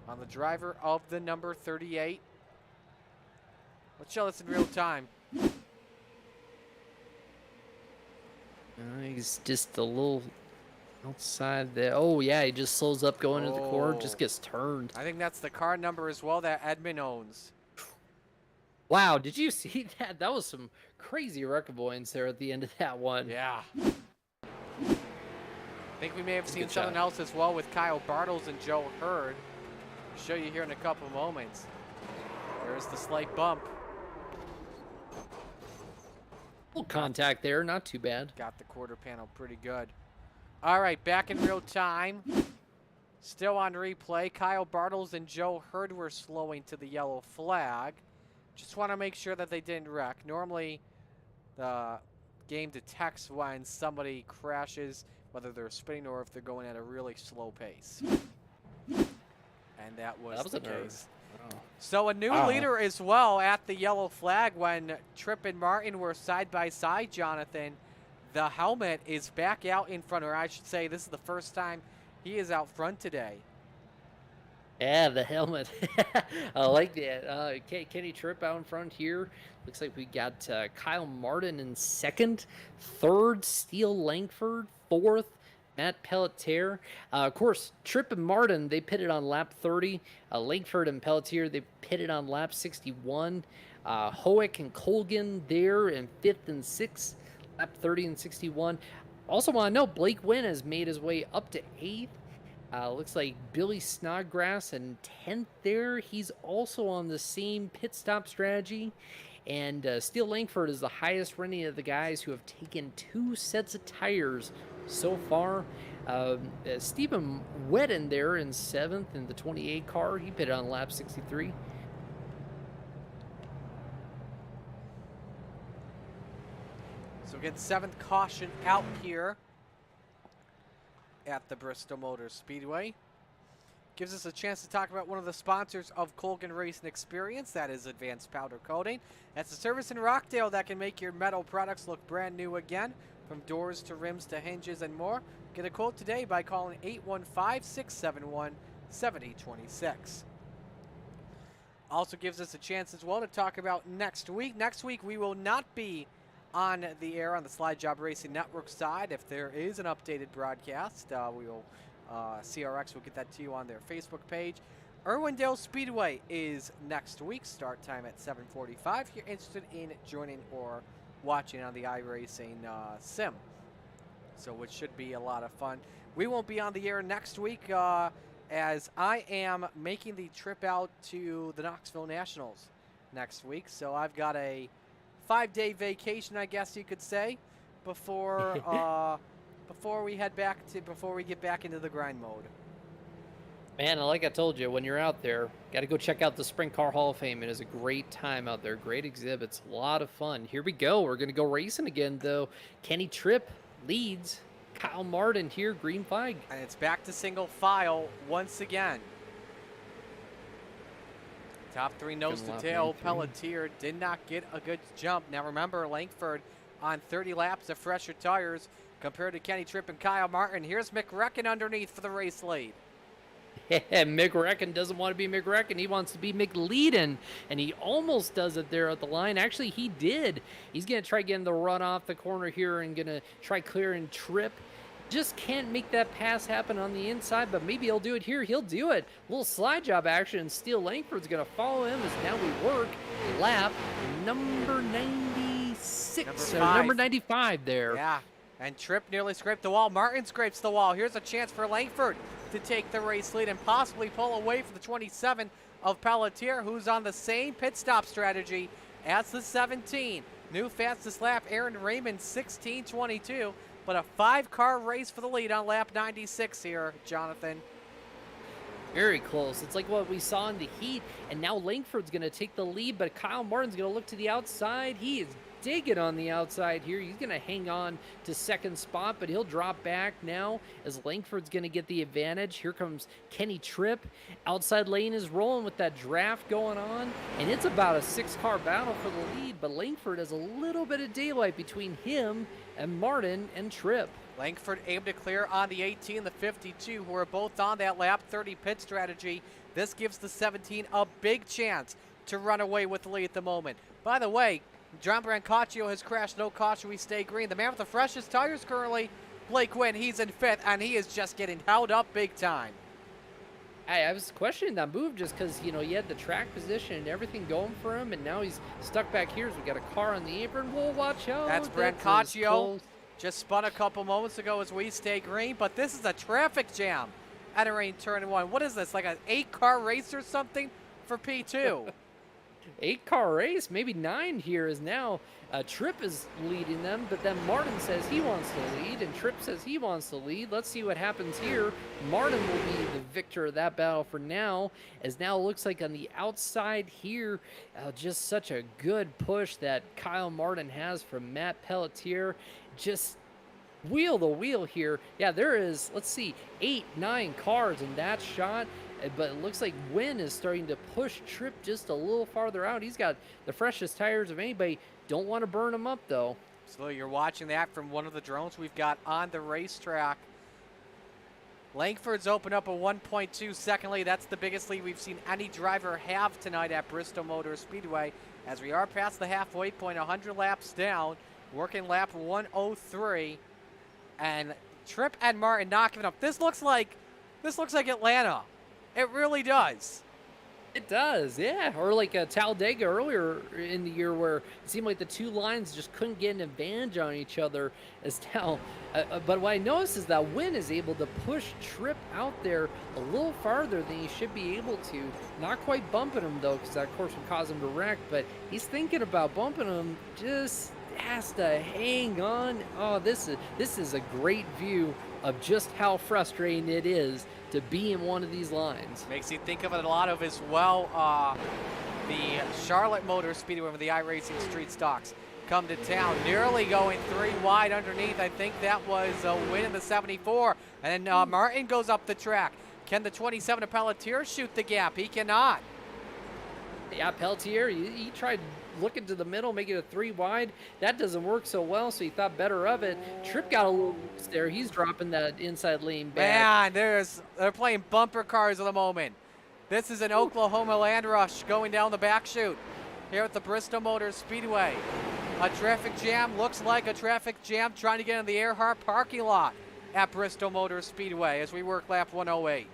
on the driver of the number 38. Let's show this in real time. He's just a little outside there. Oh, yeah, he just slows up going into the corner, just gets turned. I think that's the car number as well that Edmund owns. Wow, did you see that? That was some crazy wreck avoidance there at the end of that one. Yeah. I think we may have seen something else as well with Kyle Bartles and Joe Hurd. I'll show you here in a couple moments. There's the slight bump. Little contact there, not too bad. Got the quarter panel pretty good. All right, back in real time. Still on replay. Kyle Bartles and Joe Hurd were slowing to the yellow flag. Just want to make sure that they didn't wreck. Normally, the game detects when somebody crashes, whether they're spinning or if they're going at a really slow pace. And that was the case. Wow. So a new leader as well at the yellow flag when Tripp and Martin were side by side, Jonathan. The helmet is back out in front, or I should say this is the first time he is out front today. Yeah, the helmet. I like that. Kenny Tripp out in front here. Looks like we got Kyle Martin in second. Third, Steele Langford. Fourth, Matt Pelletier. Of course, Tripp and Martin, they pitted on lap 30. Langford and Pelletier, they pitted on lap 61. Hoek and Colgan there in 5th and 6th, lap 30 and 61. Also want to know, Blake Wynn has made his way up to 8th. Looks like Billy Snodgrass in 10th there. He's also on the same pit stop strategy. And Steele Langford is the highest running of the guys who have taken 2 sets of tires so far. Stephen Wedden there in 7th in the 28 car. He pitted on lap 63. So again, 7th caution out here at the Bristol Motor Speedway. Gives us a chance to talk about one of the sponsors of Colgan Racing Xperience. That is Advanced Powder Coating. That's a service in Rockdale that can make your metal products look brand new again, from doors to rims to hinges and more. Get a quote today by calling 815-671-7026. Also gives us a chance as well to talk about next week. Next week we will not be on the air on the Slide Job Racing Network side. If there is an updated broadcast, we will CRX will get that to you on their Facebook page. Irwindale Speedway is next week. Start time at 7:45. If you're interested in joining or watching on the iRacing sim, so which should be a lot of fun. We won't be on the air next week as I am making the trip out to the Knoxville Nationals next week. So I've got a 5-day vacation, I guess you could say, before before we get back into the grind mode. Man, like I told you, when you're out there, got to go check out the Sprint Car Hall of Fame. It is a great time out there, great exhibits, a lot of fun. Here we go. We're going to go racing again, though. Kenny Tripp leads. Kyle Martin here, green flag. And it's back to single file once again. Top 3 nose to tail. Pelletier did not get a good jump. Now remember, Langford on 30 laps of fresher tires compared to Kenny Tripp and Kyle Martin. Here's McRecken underneath for the race lead. McRecken doesn't want to be McRecken. He wants to be McLeeden, and he almost does it there at the line. Actually, he did. He's going to try getting the run off the corner here and going to try clearing Tripp. Just can't make that pass happen on the inside, but maybe he'll do it here. He'll do it. A little slide job action. Steele Langford's going to follow him as now we work lap number 96, number 95 there. Yeah, and Tripp nearly scraped the wall. Martin scrapes the wall. Here's a chance for Langford to take the race lead and possibly pull away for the 27 of Pelletier, who's on the same pit stop strategy as the 17. New fastest lap, Aaron Raymond, 16:22. But a 5-car race for the lead on lap 96 here, Jonathan. Very close. It's like what we saw in the heat, and now Langford's going to take the lead, but Kyle Martin's going to look to the outside. He is digging on the outside here. He's going to hang on to second spot, but he'll drop back now as Langford's going to get the advantage. Here comes Kenny Tripp. Outside lane is rolling with that draft going on, and it's about a 6-car battle for the lead, but Langford has a little bit of daylight between him and Martin and Tripp. Langford able to clear on the 18, the 52, who are both on that lap 30 pit strategy. This gives the 17 a big chance to run away with the lead at the moment. By the way, John Brancaccio has crashed. No caution. We stay green. The man with the freshest tires currently, Blake Wynn. He's in 5th, and he is just getting held up big time. I was questioning that move just because, you know, he had the track position and everything going for him, and now he's stuck back here as we got a car on the apron. Whoa, watch out. That's Brancaccio. Just spun a couple moments ago as we stay green, but this is a traffic jam entering turn 1. What is this, like an 8-car race or something for P2? 8-car race, maybe 9 here is now. Tripp is leading them, but then Martin says he wants to lead, and Tripp says he wants to lead. Let's see what happens here. Martin will be the victor of that battle for now, as now it looks like on the outside here, just such a good push that Kyle Martin has from Matt Pelletier. Just wheel to wheel here. Yeah, there is, let's see, 8, 9 cars in that shot. But it looks like Wynn is starting to push Tripp just a little farther out. He's got the freshest tires of anybody. Don't want to burn them up, though. So you're watching that from one of the drones we've got on the racetrack. Langford's opened up a 1.2 second lead. That's the biggest lead we've seen any driver have tonight at Bristol Motor Speedway. As we are past the halfway point, 100 laps down, working lap 103. And Tripp and Martin not giving up. This looks like Atlanta. It really does. It does, yeah. Or like Talladega earlier in the year where it seemed like the two lines just couldn't get an advantage on each other as now. But what I noticed is that Wynn is able to push Tripp out there a little farther than he should be able to. Not quite bumping him, though, because that, of course, would cause him to wreck. But he's thinking about bumping him, just has to hang on. Oh, this is a great view of just how frustrating it is to be in one of these lines. Makes you think of it a lot of as well. The Charlotte Motor Speedway with the iRacing Street Stocks come to town, nearly going 3 wide underneath. I think that was a win in the 74. And then Martin goes up the track. Can the 27 of Pelletier shoot the gap? He cannot. Yeah, Pelletier, he tried looking to the middle, making it a 3 wide. That doesn't work so well, so he thought better of it. Tripp got a little loose there. He's dropping that inside lane back. Man, they're playing bumper cars at the moment. This is an Oklahoma land rush going down the back chute here at the Bristol Motor Speedway. A traffic jam, looks like a traffic jam trying to get in the Earhart parking lot at Bristol Motor Speedway as we work lap 108.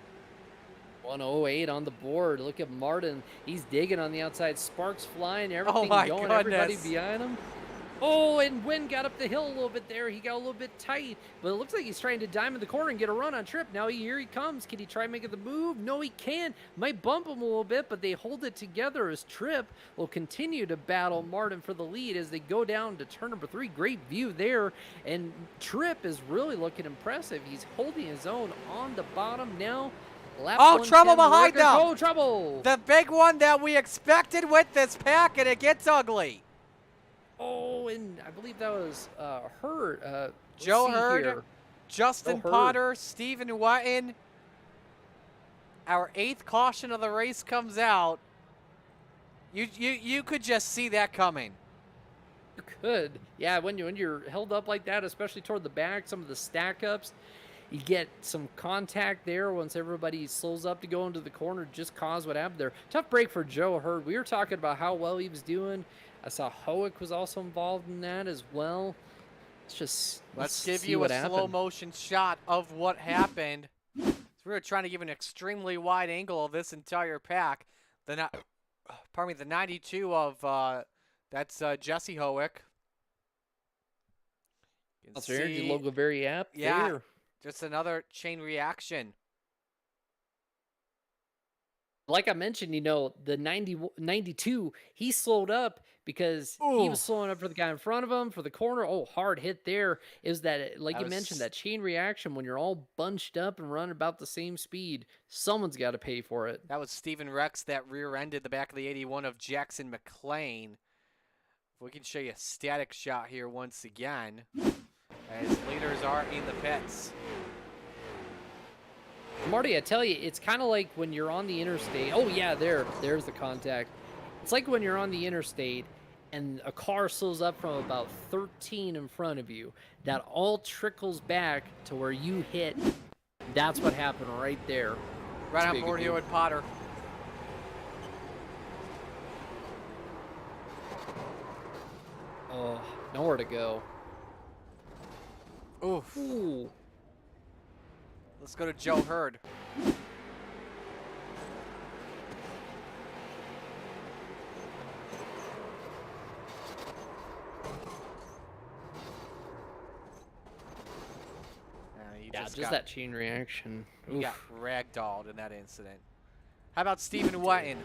108 on the board. Look at Martin. He's digging on the outside. Sparks flying, everything my going, goodness. everybody behind him. Oh, and Wynn got up the hill a little bit there. He got a little bit tight, but it looks like he's trying to diamond the corner and get a run on Tripp. Now here he comes. Can he try making the move? No, he can't. Might bump him a little bit, but they hold it together as Tripp will continue to battle Martin for the lead as they go down to turn number 3. Great view there, and Tripp is really looking impressive. He's holding his own on the bottom now. Lap trouble behind them. Oh, trouble. The big one that we expected with this pack, and it gets ugly. Oh, and I believe that was Hurd. Joe Hurd, here. Justin Potter, Stephen Wetton. Our 8th caution of the race comes out. You could just see that coming. You could. Yeah, when you're held up like that, especially toward the back, some of the stack ups, you get some contact there once everybody slows up to go into the corner, just cause what happened there. Tough break for Joe Hurd. We were talking about how well he was doing. I saw Hoek was also involved in that as well. Let's give you a slow motion shot of what happened. So we were trying to give an extremely wide angle of this entire pack. The 92 of that's Jesse Hoek. Also, here's your logo very apt. Yeah, there. Just another chain reaction. Like I mentioned, the 92, he slowed up because he was slowing up for the guy in front of him, for the corner. Oh, hard hit there. It was that, like you mentioned, that chain reaction when you're all bunched up and running about the same speed. Someone's got to pay for it. That was Steven Rex that rear-ended the back of the 81 of Jackson McLean. We can show you a static shot here once again, as leaders are in the pits. Marty, I tell you, it's kind of like when you're on the interstate. Oh, yeah, there's the contact. It's like when you're on the interstate and a car slows up from about 13 in front of you. That all trickles back to where you hit. That's what happened right there. Right on board here with Potter. Oh, nowhere to go. Oof. Ooh. Let's go to Joe Hurd. Yeah, just that chain reaction. He got ragdolled in that incident. How about Stephen Wetton?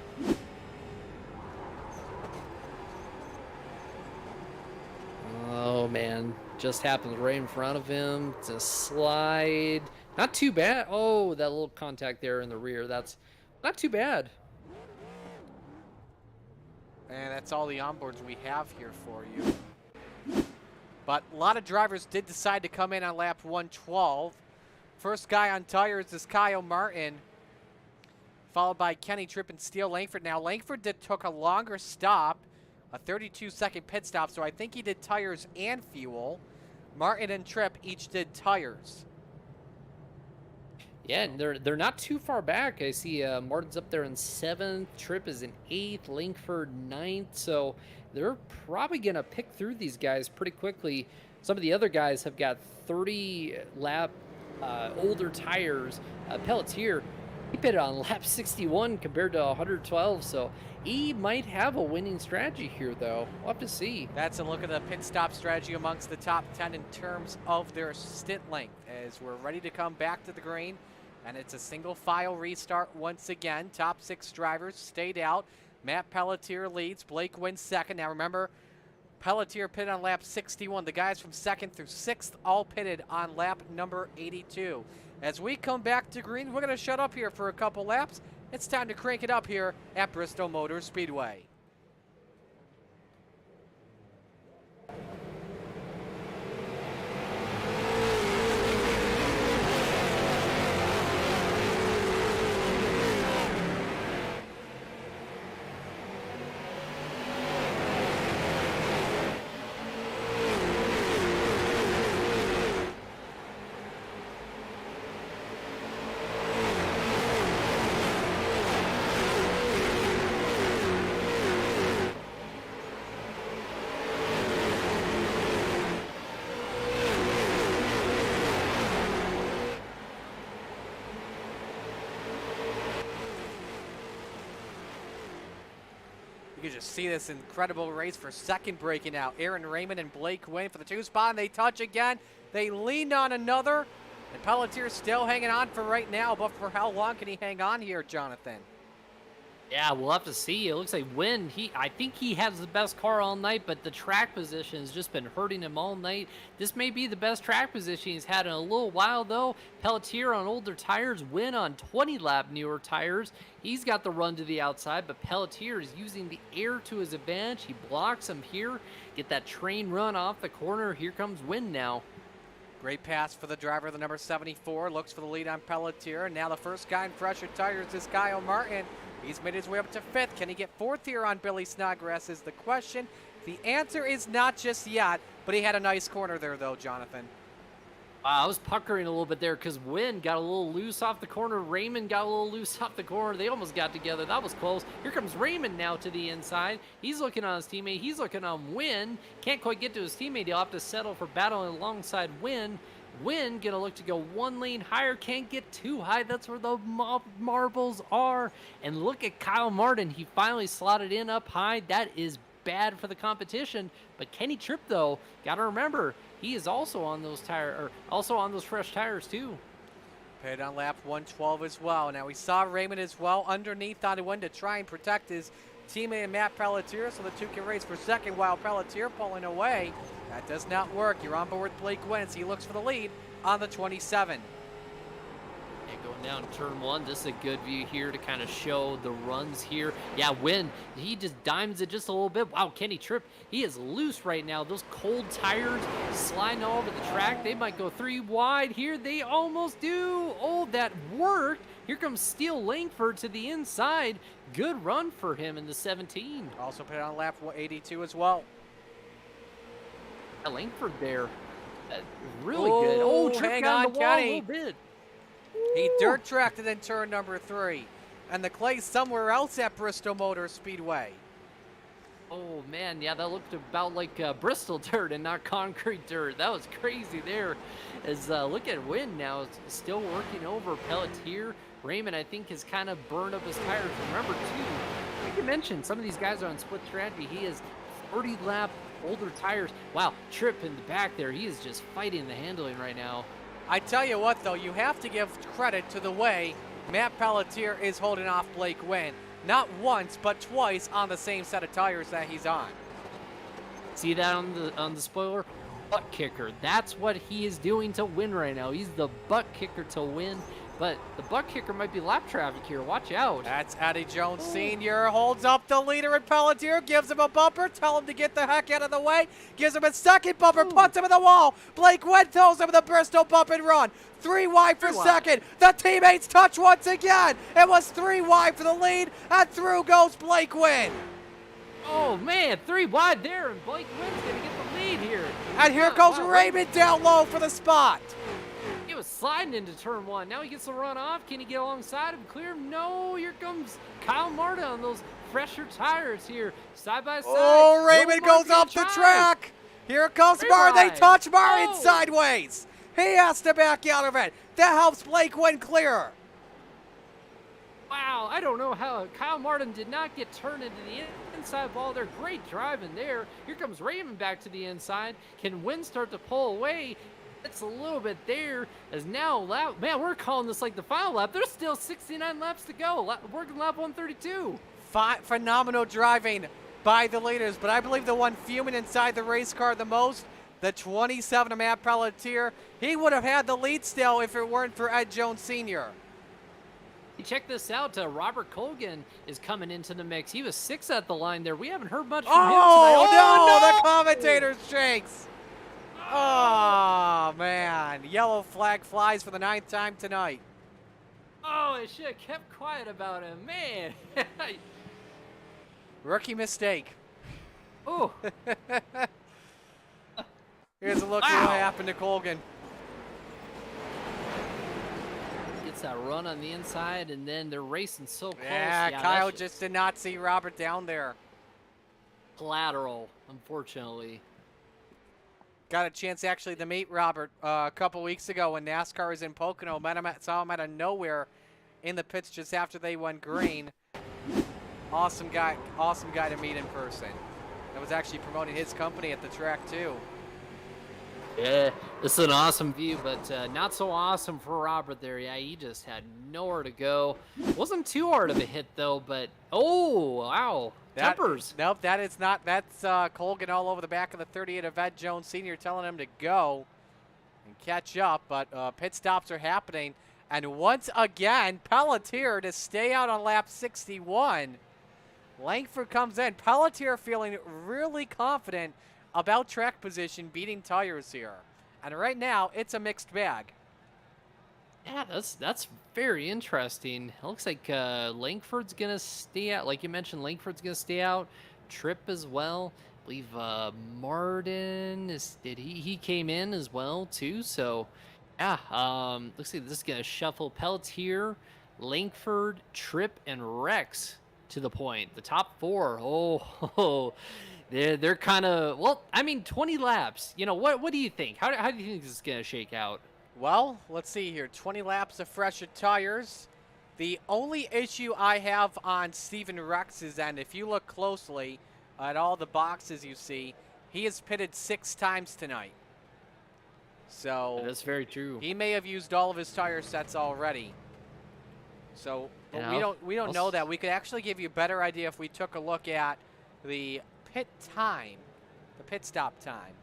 Oh, man. Just happens right in front of him. It's a slide. Not too bad. Oh, that little contact there in the rear. That's not too bad. And that's all the onboards we have here for you. But a lot of drivers did decide to come in on lap 112. First guy on tires is Kyle Martin, followed by Kenny Tripp and Steele Langford. Now, Langford took a longer stop, a 32-second pit stop, so I think he did tires and fuel. Martin and Tripp each did tires. Yeah, and they're not too far back. I see Martin's up there in 7th, Tripp is in 8th, Langford 9th, so they're probably going to pick through these guys pretty quickly. Some of the other guys have got 30-lap older tires. Pelletier, he pitted on lap 61 compared to 112, so he might have a winning strategy here, though. We'll have to see. That's a look at the pit stop strategy amongst the top 10 in terms of their stint length, as we're ready to come back to the green. And it's a single file restart once again. Top 6 drivers stayed out. Matt Pelletier leads. Blake wins second. Now remember, Pelletier pitted on lap 61. The guys from 2nd through 6th all pitted on lap number 82. As we come back to green, we're going to shut up here for a couple laps. It's time to crank it up here at Bristol Motor Speedway. You can just see this incredible race for second breaking out. Aaron Raymond and Blake Wynn for the 2 spot, and they touch again. They leaned on another, and Pelletier's still hanging on for right now, but for how long can he hang on here, Jonathan? Yeah, we'll have to see. It looks like Wynn, I think he has the best car all night, but the track position has just been hurting him all night. This may be the best track position he's had in a little while, though. Pelletier on older tires, Wynn on 20-lap newer tires. He's got the run to the outside, but Pelletier is using the air to his advantage. He blocks him here. Get that train run off the corner. Here comes Wynn now. Great pass for the driver, the number 74. Looks for the lead on Pelletier. And now the first guy in fresher tires is Kyle Martin. He's made his way up to 5th. Can he get 4th here on Billy Snodgrass is the question. The answer is not just yet, but he had a nice corner there, though, Jonathan. I was puckering a little bit there because Wynn got a little loose off the corner. Raymond got a little loose off the corner. They almost got together. That was close. Here comes Raymond now to the inside. He's looking on his teammate. He's looking on Wynn. Can't quite get to his teammate. He'll have to settle for battling alongside Wynn. Wynn gonna look to go 1 lane higher, can't get too high. That's where the marbles are. And look at Kyle Martin. He finally slotted in up high. That is bad for the competition. But Kenny Tripp, though, gotta remember, he is also on those fresh tires too. Pitted on lap 112 as well. Now we saw Raymond as well underneath on the Wynn to try and protect his teammate Matt Pelletier, so the two can race for second while Pelletier pulling away. That does not work. You're on board with Blake Wentz. He looks for the lead on the 27. Yeah, going down turn one. This is a good view here to kind of show the runs here. Yeah, Wynn, he just dimes it just a little bit. Wow, Kenny Tripp, he is loose right now. Those cold tires sliding all over the track. They might go 3 wide here. They almost do. Oh, that worked. Here comes Steele Langford to the inside. Good run for him in the 17. Also put it on lap 82 as well. Langford there. Really good. Oh, Tripp hang got on, in the wall Kenny. a little bit. He Ooh. dirt tracked it in turn number 3. And the clay's somewhere else at Bristol Motor Speedway. Oh, man, yeah, that looked about like Bristol dirt and not concrete dirt. That was crazy there. As look at Wynn now, still working over Pelletier. Raymond, I think, has kind of burned up his tires. Remember, too, like you mentioned, some of these guys are on split strategy. He has 30-lap older tires. Wow, Tripp in the back there. He is just fighting the handling right now. I tell you what, though, you have to give credit to the way Matt Pelletier is holding off Blake Wynn. Not once, but twice on the same set of tires that he's on. See that on the spoiler? Butt kicker. That's what he is doing to win right now. He's the butt kicker to win. But the butt kicker might be lap traffic here. Watch out. That's Eddie Jones Sr. holds up the leader in Pelletier, gives him a bumper, tell him to get the heck out of the way, gives him a second bumper, puts him in the wall. Blake Wynn throws him in the Bristol bump and run. 3 wide for second. The teammates touch once again. It was 3 wide for the lead, and through goes Blake Wynn. Oh, man, 3 wide there, and Blake Wynn's going to get the lead here. And here goes Raymond down low for the spot. He was sliding into turn 1. Now he gets the run off. Can he get alongside him? Clear him? No, here comes Kyle Martin on those fresher tires here. Side by side. Oh, Raymond goes up the track. Here comes Martin. They touch Martin sideways. He has to back out of it. That helps Blake Wynn clear. Wow, I don't know how Kyle Martin did not get turned into the inside ball there. Great driving there. Here comes Raymond back to the inside. Can Wynn start to pull away? It's a little bit there as now man, we're calling this like the final lap. There's still 69 laps to go. Working lap 132. Phenomenal driving by the leaders, but I believe the one fuming inside the race car the most, the 27 of Matt Pelletier, he would have had the lead still if it weren't for Ed Jones Sr. Check this out. Robert Colgan is coming into the mix. He was 6th at the line there. We haven't heard much from him tonight. Oh, no, the commentator's jinx. Oh, man. Yellow flag flies for the 9th time tonight. Oh, I should have kept quiet about him. Man. Rookie mistake. Oh. Here's a look at what happened to Colgan. Gets that run on the inside, and then they're racing so close. Yeah, Kyle just did not see Robert down there. Collateral, unfortunately. Got a chance actually to meet Robert a couple weeks ago when NASCAR was in Pocono. Saw him out of nowhere in the pits just after they went green. Awesome guy to meet in person. I was actually promoting his company at the track too. Yeah, this is an awesome view, but not so awesome for Robert there. Yeah, he just had nowhere to go. Wasn't too hard of a hit though, but oh wow. Tempers. Nope, that is not. That's Colgan all over the back of the 38 of Ed Jones Sr. telling him to go and catch up. But pit stops are happening. And once again, Pelletier to stay out on lap 61. Langford comes in. Pelletier feeling really confident about track position, beating tires here. And right now, it's a mixed bag. Yeah, that's very interesting. It looks like Langford's going to stay out. Like you mentioned, Langford's going to stay out. Tripp as well. I believe Martin, he came in as well, too. So, yeah, looks like this is going to shuffle Pelletier, Langford, Tripp, and Rex to the point. The top 4. Oh, they're kind of, well, I mean, 20 laps. You know, what do you think? How do you think this is going to shake out? Well, let's see here. 20 laps of fresher tires. The only issue I have on Steven Rex's end, if you look closely at all the boxes you see, he has pitted 6 times tonight. So that's very true. He may have used all of his tire sets already. So we don't know that. We could actually give you a better idea if we took a look at the pit time, the pit stop time.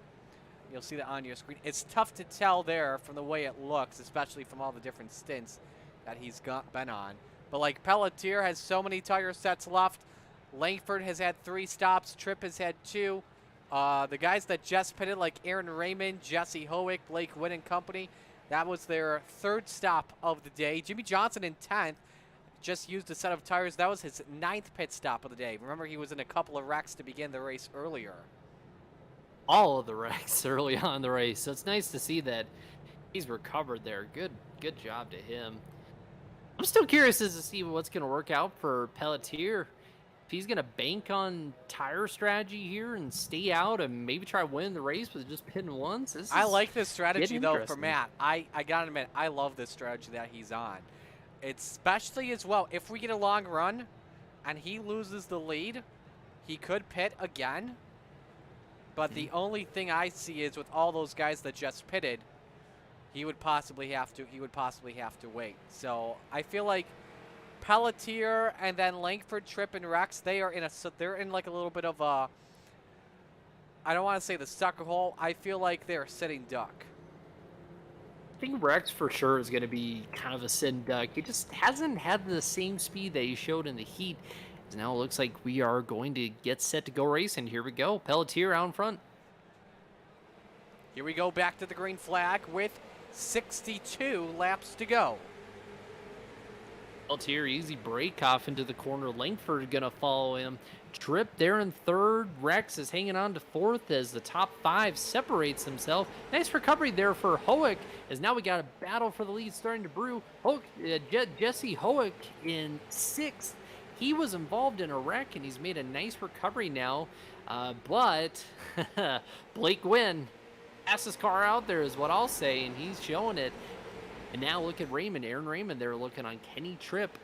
You'll see that on your screen. It's tough to tell there from the way it looks, especially from all the different stints that he's been on. But like Pelletier has so many tire sets left. Langford has had 3 stops. Tripp has had 2. The guys that just pitted, like Aaron Raymond, Jesse Howick, Blake Wynn and company, that was their 3rd stop of the day. Jimmy Johnson in 10th just used a set of tires. That was his 9th pit stop of the day. Remember, he was in a couple of wrecks to begin the race earlier. All of the wrecks early on in the race. So it's nice to see that he's recovered there. Good job to him. I'm still curious as to see what's going to work out for Pelletier. If he's going to bank on tire strategy here and stay out and maybe try winning the race with just pitting once. I like this strategy, though, for Matt. I got to admit, I love this strategy that he's on. Especially as well, if we get a long run and he loses the lead, he could pit again. But the only thing I see is with all those guys that just pitted, he would possibly have to wait. So I feel like Pelletier and then Langford, Tripp, and Rex, they're in like a little bit of a, I don't want to say the sucker hole. I feel like they're a sitting duck. I think Rex for sure is going to be kind of a sitting duck. He just hasn't had the same speed that he showed in the heat. Now it looks like we are going to get set to go racing. Here we go. Pelletier out in front. Here we go back to the green flag with 62 laps to go. Pelletier, easy break off into the corner. Langford going to follow him. Tripp there in 3rd. Rex is hanging on to 4th as the top 5 separates himself. Nice recovery there for Howick, as now we got a battle for the lead starting to brew. Jesse Howick in 6th. He was involved in a wreck, and he's made a nice recovery now. But Blake Wynn, fastest car out there is what I'll say, and he's showing it. And now look at Raymond. Aaron Raymond there looking on Kenny Tripp.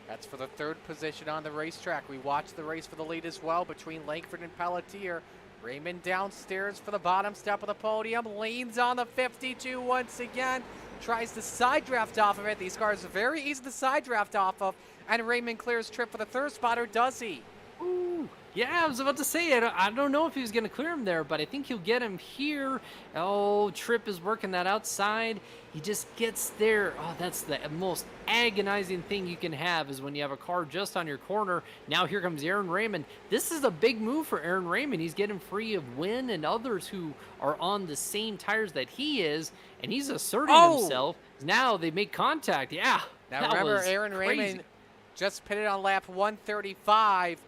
That's for the 3rd position on the racetrack. We watched the race for the lead as well between Langford and Pelletier. Raymond downstairs for the bottom step of the podium. Leans on the 52 once again. Tries to side draft off of it. These cars are very easy to side draft off of. And Raymond clears Tripp for the 3rd spot, or does he? Ooh, yeah, I was about to say, I don't know if he was going to clear him there, but I think he'll get him here. Oh, Tripp is working that outside. He just gets there. Oh, that's the most agonizing thing you can have, is when you have a car just on your corner. Now here comes Aaron Raymond. This is a big move for Aaron Raymond. He's getting free of Wynn and others who are on the same tires that he is, and he's asserting himself. Now they make contact. Yeah. Now remember, Aaron Raymond just pitted on lap 135,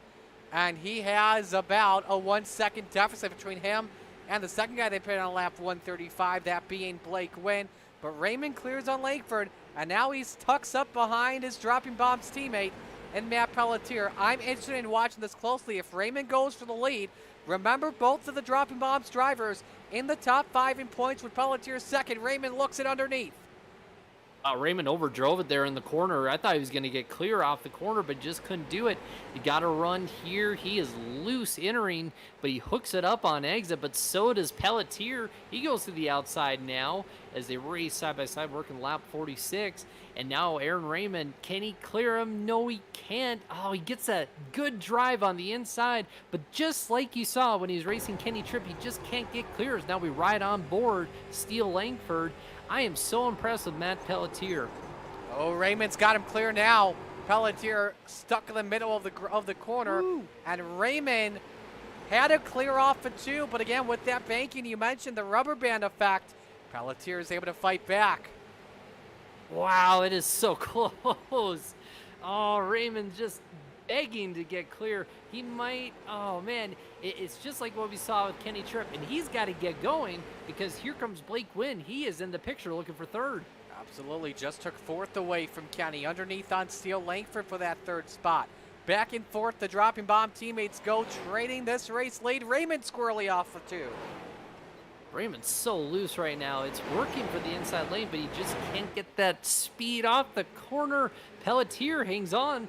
and he has about a 1 second deficit between him and the second guy they pitted on lap 135, that being Blake Wynn. But Raymond clears on Langford, and now he's tucks up behind his dropping bombs teammate and Matt Pelletier. I'm interested in watching this closely. If Raymond goes for the lead, remember both of the dropping bombs drivers in the top 5 in points with Pelletier 2nd. Raymond looks it underneath. Raymond overdrove it there in the corner. I thought he was going to get clear off the corner, but just couldn't do it. You got to run here. He is loose entering, but he hooks it up on exit, but so does Pelletier. He goes to the outside now as they race side by side, working lap 46. And now Aaron Raymond, can he clear him? No, he can't. Oh, he gets a good drive on the inside, but just like you saw when he was racing Kenny Tripp, he just can't get clears. Now we ride on board Steele Langford. I am so impressed with Matt Pelletier. Oh, Raymond's got him clear now. Pelletier stuck in the middle of the corner. Ooh. And Raymond had to clear off for 2, but again, with that banking, you mentioned the rubber band effect, Pelletier is able to fight back. Wow, it is so close. Oh, Raymond's just begging to get clear. He might, oh man, it's just like what we saw with Kenny Tripp, and he's got to get going because here comes Blake Wynn. He is in the picture looking for 3rd. Absolutely, just took 4th away from Kenny. Underneath on Steele Langford for that 3rd spot. Back and forth, the dropping bomb teammates go, trading this race lead. Raymond squirrely off for 2. Raymond's so loose right now. It's working for the inside lane, but he just can't get that speed off the corner. Pelletier hangs on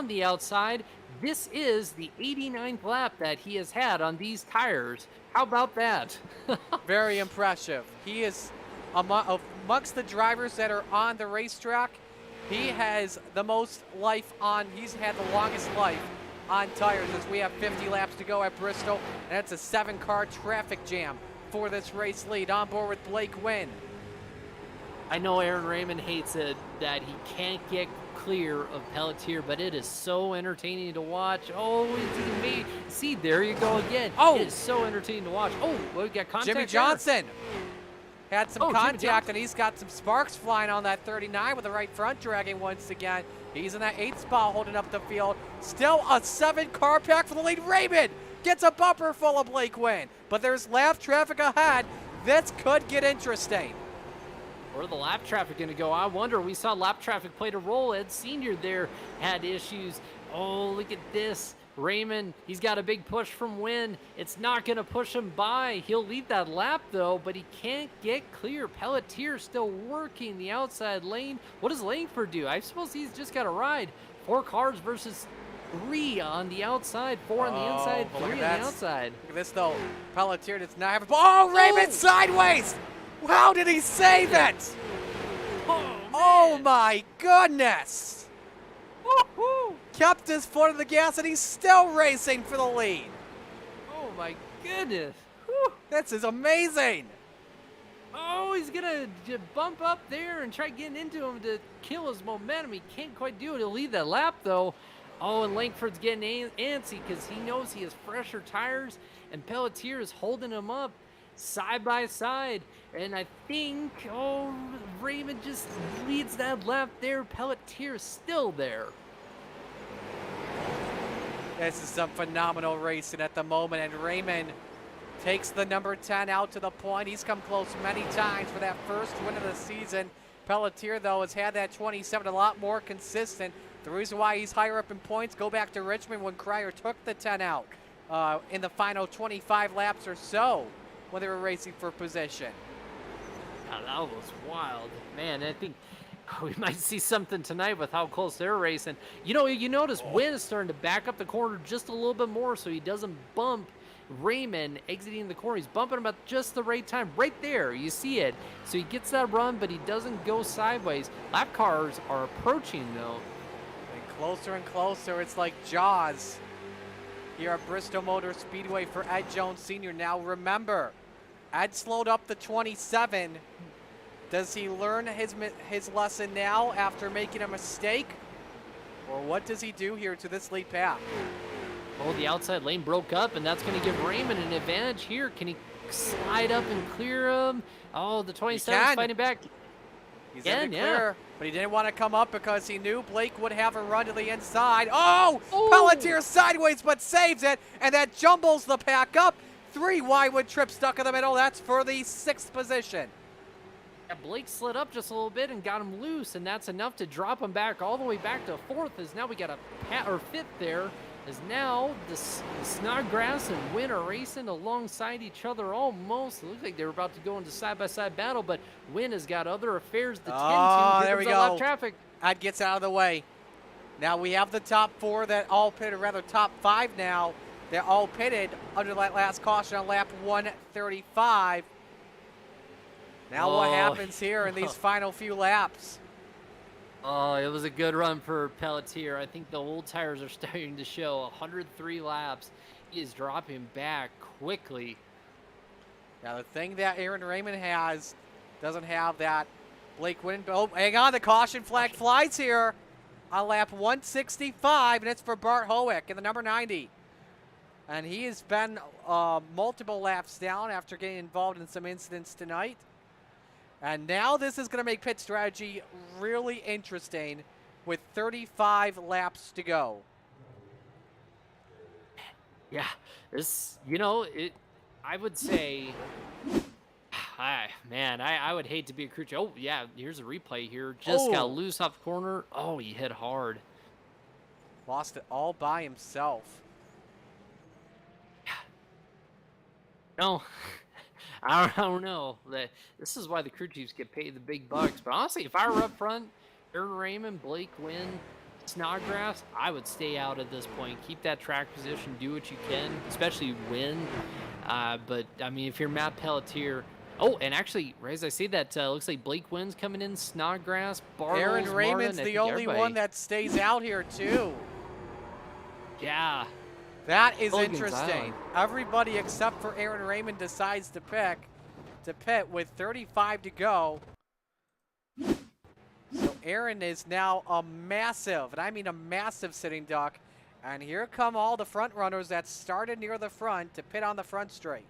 the outside. This is the 89th lap that he has had on these tires. How about that? Very impressive. He is amongst the drivers that are on the racetrack. He has the most life on, he's had the longest life on tires as we have 50 laps to go at Bristol. And it's a 7-car traffic jam for this race lead. On board with Blake Wynn. I know Aaron Raymond hates it that he can't get clear of Pelletier, but it is so entertaining to watch. Oh, it's me. See, there you go again. Oh! It is so entertaining to watch. Oh, well, we got contact Jimmy there. Johnson had some Oh, Jimmy contact, Johnson. and he's got some sparks flying on that 39 with the right front dragging once again. He's in that 8th spot holding up the field. Still a 7-car pack for the lead. Raymond gets a bumper full of Blake Wynn, but there's lap traffic ahead. This could get interesting. Where the lap traffic going to go? I wonder. We saw lap traffic played a role. Ed Sr. there had issues. Oh, look at this. Raymond, he's got a big push from Wynn. It's not going to push him by. He'll lead that lap, though, but he can't get clear. Pelletier still working the outside lane. What does Langford do? I suppose he's just got to ride. 4 cars versus 3 on the outside, 4 on the inside, 3 on the outside. Look at this, though. Pelletier does not have a... Oh, Raymond sideways! How did he save it? Oh, my goodness! Woo-hoo. Kept his foot on the gas, and he's still racing for the lead. Oh, my goodness. Whew. This is amazing. Oh, he's going to bump up there and try getting into him to kill his momentum. He can't quite do it. He'll lead that lap, though. Oh, and Langford's getting antsy because he knows he has fresher tires, and Pelletier is holding him up side by side. And I think, oh, Raymond just leads that lap there. Pelletier is still there. This is some phenomenal racing at the moment, and Raymond takes the number 10 out to the point. He's come close many times for that first win of the season. Pelletier, though, has had that 27 a lot more consistent. The reason why he's higher up in points, go back to Richmond when Cryer took the 10 out in the final 25 laps or so when they were racing for position. Oh, that was wild. Man, I think we might see something tonight with how close they're racing. You know, you notice Wynn is starting to back up the corner just a little bit more so he doesn't bump Raymond exiting the corner. He's bumping him at just the right time. Right there, you see it. So he gets that run, but he doesn't go sideways. Lap cars are approaching, though. And closer and closer. It's like Jaws here at Bristol Motor Speedway for Ed Jones Sr. Now remember, Ed slowed up the 27. Does he learn his lesson now after making a mistake? Or what does he do here to this lead path? Oh, the outside lane broke up, and that's going to give Raymond an advantage here. Can he slide up and clear him? Oh, the 27 is fighting back. He's in the clear, but he didn't want to come up because he knew Blake would have a run to the inside. Oh, Pelletier sideways, but saves it, and that jumbles the pack up. 3 Wywood trips stuck in the middle. That's for the 6th position. Yeah, Blake slid up just a little bit and got him loose, and that's enough to drop him back all the way back to 4th. As now we got a 5th there. As now the Snodgrass and Wynn are racing alongside each other almost. It looked like they were about to go into side-by-side battle, but Wynn has got other affairs to tend to. There we go. Lap traffic. Ed gets out of the way. Now we have the top 4 that all pitted, or rather top 5 now. They're all pitted under that last caution on lap 135. Now what happens here in these final few laps? Oh, it was a good run for Pelletier. I think the old tires are starting to show. 103 laps. He is dropping back quickly. Now the thing that Aaron Raymond doesn't have that Blake Wynn. Oh, hang on, the caution flag flies here on lap 165, and it's for Bart Howick in the number 90. And he has been multiple laps down after getting involved in some incidents tonight. And now this is going to make pit strategy really interesting with 35 laps to go. Yeah, this, you know, I would say, I would hate to be a crew chief. Oh, yeah, here's a replay here. Just got loose off the corner. Oh, he hit hard. Lost it all by himself. No. I don't know. This is why the crew chiefs get paid the big bucks. But honestly, if I were up front, Aaron Raymond, Blake Wynn, Snodgrass, I would stay out at this point. Keep that track position. Do what you can, especially Wynn. But, I mean, if you're Matt Pelletier... Oh, and actually, as I say that, looks like Blake Wynn's coming in, Snodgrass, Bartles, Aaron Raymond's Martin, the only one that stays out here, too. Yeah. That is Colgan's interesting. on. Everybody except for Aaron Raymond decides to pit with 35 to go. Aaron is now a massive, and I mean a massive sitting duck. And here come all the front runners that started near the front to pit on the front straight.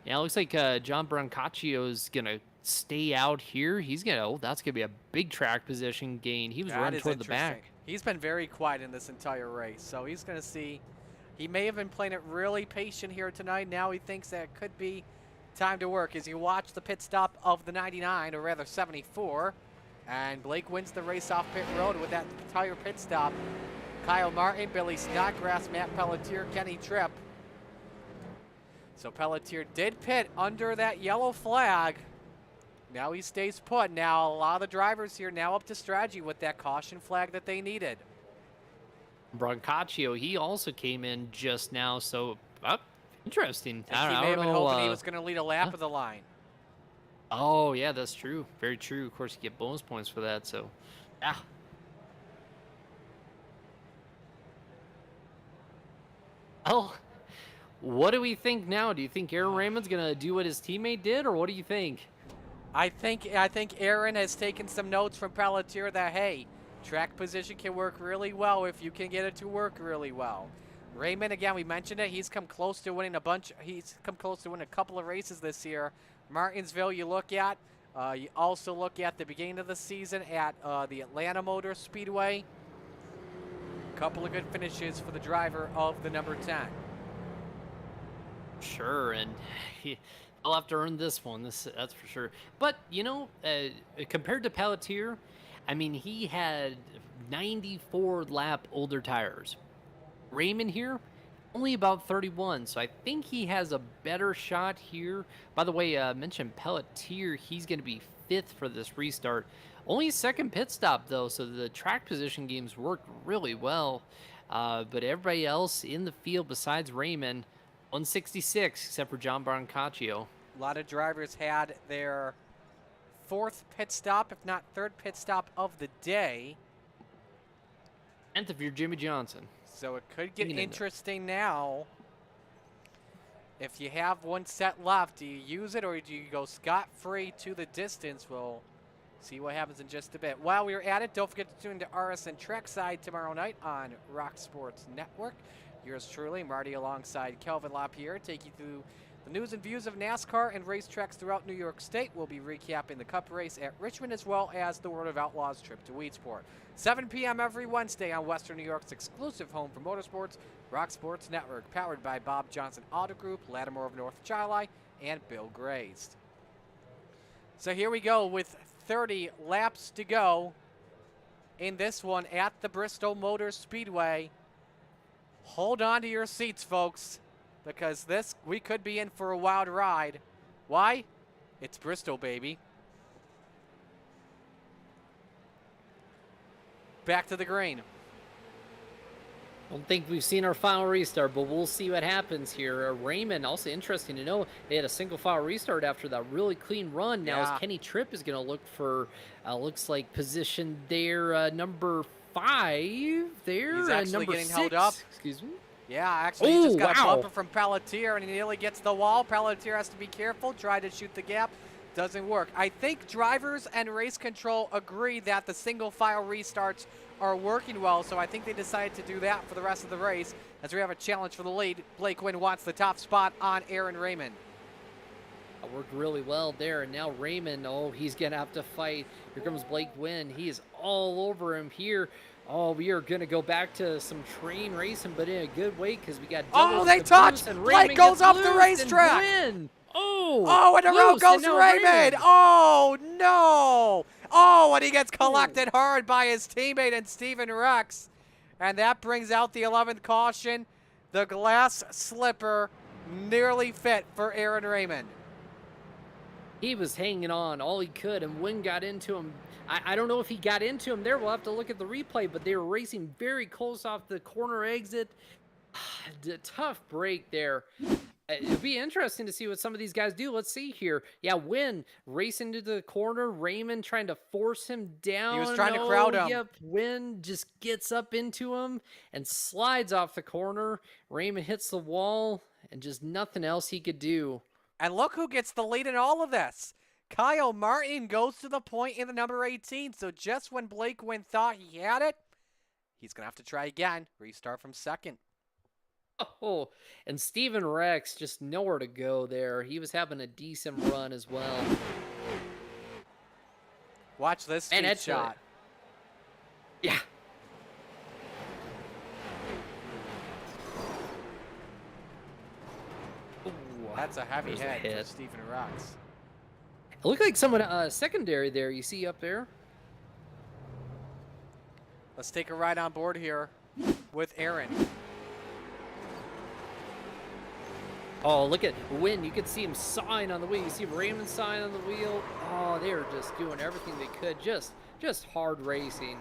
Yeah, it looks like John Brancaccio is going to stay out here. He's going to, oh, that's going to be a big track position gain. He was That running is toward the interesting. back. He's been very quiet in this entire race, so he's going to see. He may have been playing it really patient here tonight. Now he thinks that it could be time to work as you watch the pit stop of the 99, or rather 74. And Blake wins the race off pit road with that entire pit stop. Kyle Martin, Billy Snodgrass, Matt Pelletier, Kenny Tripp. So Pelletier did pit under that yellow flag. Now he stays put. Now a lot of the drivers here now up to strategy with that caution flag that they needed. Brancaccio, he also came in just now, so interesting. And he may have been hoping he was going to lead a lap of the line. Oh, yeah, that's true. Very true. Of course, you get bonus points for that, so yeah. Oh, what do we think now? Do you think Aaron Raymond's going to do what his teammate did, or what do you think? I think Aaron has taken some notes from Pelletier that, hey, track position can work really well if you can get it to work really well. Raymond, again, we mentioned it. He's come close to winning He's come close to winning a couple of races this year. Martinsville, you look at. You also look at the beginning of the season at the Atlanta Motor Speedway. Couple of good finishes for the driver of the number 10. Sure, and I'll have to earn this one. That's for sure. But you know, compared to Pelletier, I mean, he had 94 lap older tires. Raymond here, only about 31, so I think he has a better shot here. By the way, I mentioned Pelletier, he's going to be 5th for this restart. Only second pit stop, though, so the track position games worked really well. But everybody else in the field besides Raymond, 166, except for John Brancaccio. A lot of drivers had their 4th pit stop, if not 3rd pit stop of the day. 10th if you're Jimmy Johnson. So it could get interesting now. If you have one set left, do you use it or do you go scot-free to the distance? We'll see what happens in just a bit. While we're at it, don't forget to tune to RSN Trackside tomorrow night on Rock Sports Network. Yours truly, Marty, alongside Kelvin LaPierre, take you through the news and views of NASCAR and racetracks throughout New York State. We'll be recapping the Cup race at Richmond as well as the World of Outlaws trip to Weedsport. 7 p.m. every Wednesday on Western New York's exclusive home for motorsports, Rock Sports Network, powered by Bob Johnson Auto Group, Lattimore of North Chili, and Bill Grazed. So here we go with 30 laps to go in this one at the Bristol Motor Speedway. Hold on to your seats, folks, because we could be in for a wild ride. Why? It's Bristol, baby. Back to the green. Don't think we've seen our final restart, but we'll see what happens here. Raymond, also interesting to know, they had a single file restart after that really clean run. Now, as Kenny Tripp is going to look for, looks like position there, number 5 there. He's actually number getting 6. held up. Excuse me. Yeah, actually, he just got a bumper from Pelletier, and he nearly gets the wall. Pelletier has to be careful, try to shoot the gap. Doesn't work. I think drivers and race control agree that the single file restarts are working well, so I think they decided to do that for the rest of the race as we have a challenge for the lead. Blake Wynn wants the top spot on Aaron Raymond. It worked really well there, and now Raymond, he's going to have to fight. Here comes Blake Wynn. He is all over him here. Oh, we are going to go back to some train racing, but in a good way because we got double. Oh, they touch! Blake goes off the racetrack! and the road goes to Raymond! Oh, no! Oh, and he gets collected hard by his teammate and Steven Rex. And that brings out the 11th caution. The glass slipper nearly fit for Aaron Raymond. He was hanging on all he could, and Wynn got into him. I don't know if he got into him there. We'll have to look at the replay, but they were racing very close off the corner exit. Tough break there. It'll be interesting to see what some of these guys do. Let's see here. Yeah, Wynn racing to the corner. Raymond trying to force him down. He was trying to crowd him. Yep, Wynn just gets up into him and slides off the corner. Raymond hits the wall, and just nothing else he could do. And look who gets the lead in all of this. Kyle Martin goes to the point in the number 18. So just when Blake Wynn thought he had it, he's going to have to try again. Restart from second. Oh, and Steven Rex just nowhere to go there. He was having a decent run as well. Watch this speed shot. Yeah. Ooh, that's a heavy hit for Steven Rex. It looked like someone secondary there. You see up there? Let's take a ride on board here with Aaron. Oh, look at Wynn. You can see him sawing on the wheel. You see Raymond sawing on the wheel. Oh, they were just doing everything they could. Just hard racing.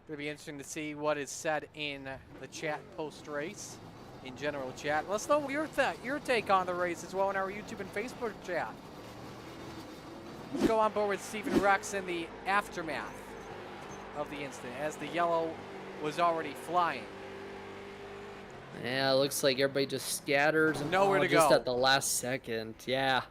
It'll be interesting to see what is said in the chat post-race, in general chat. Let's know your take on the race as well in our YouTube and Facebook chat. Let's go on board with Steven Rex in the aftermath of the incident, as the yellow was already flying. Yeah, it looks like everybody just scatters and nowhere to just go at the last second. Yeah.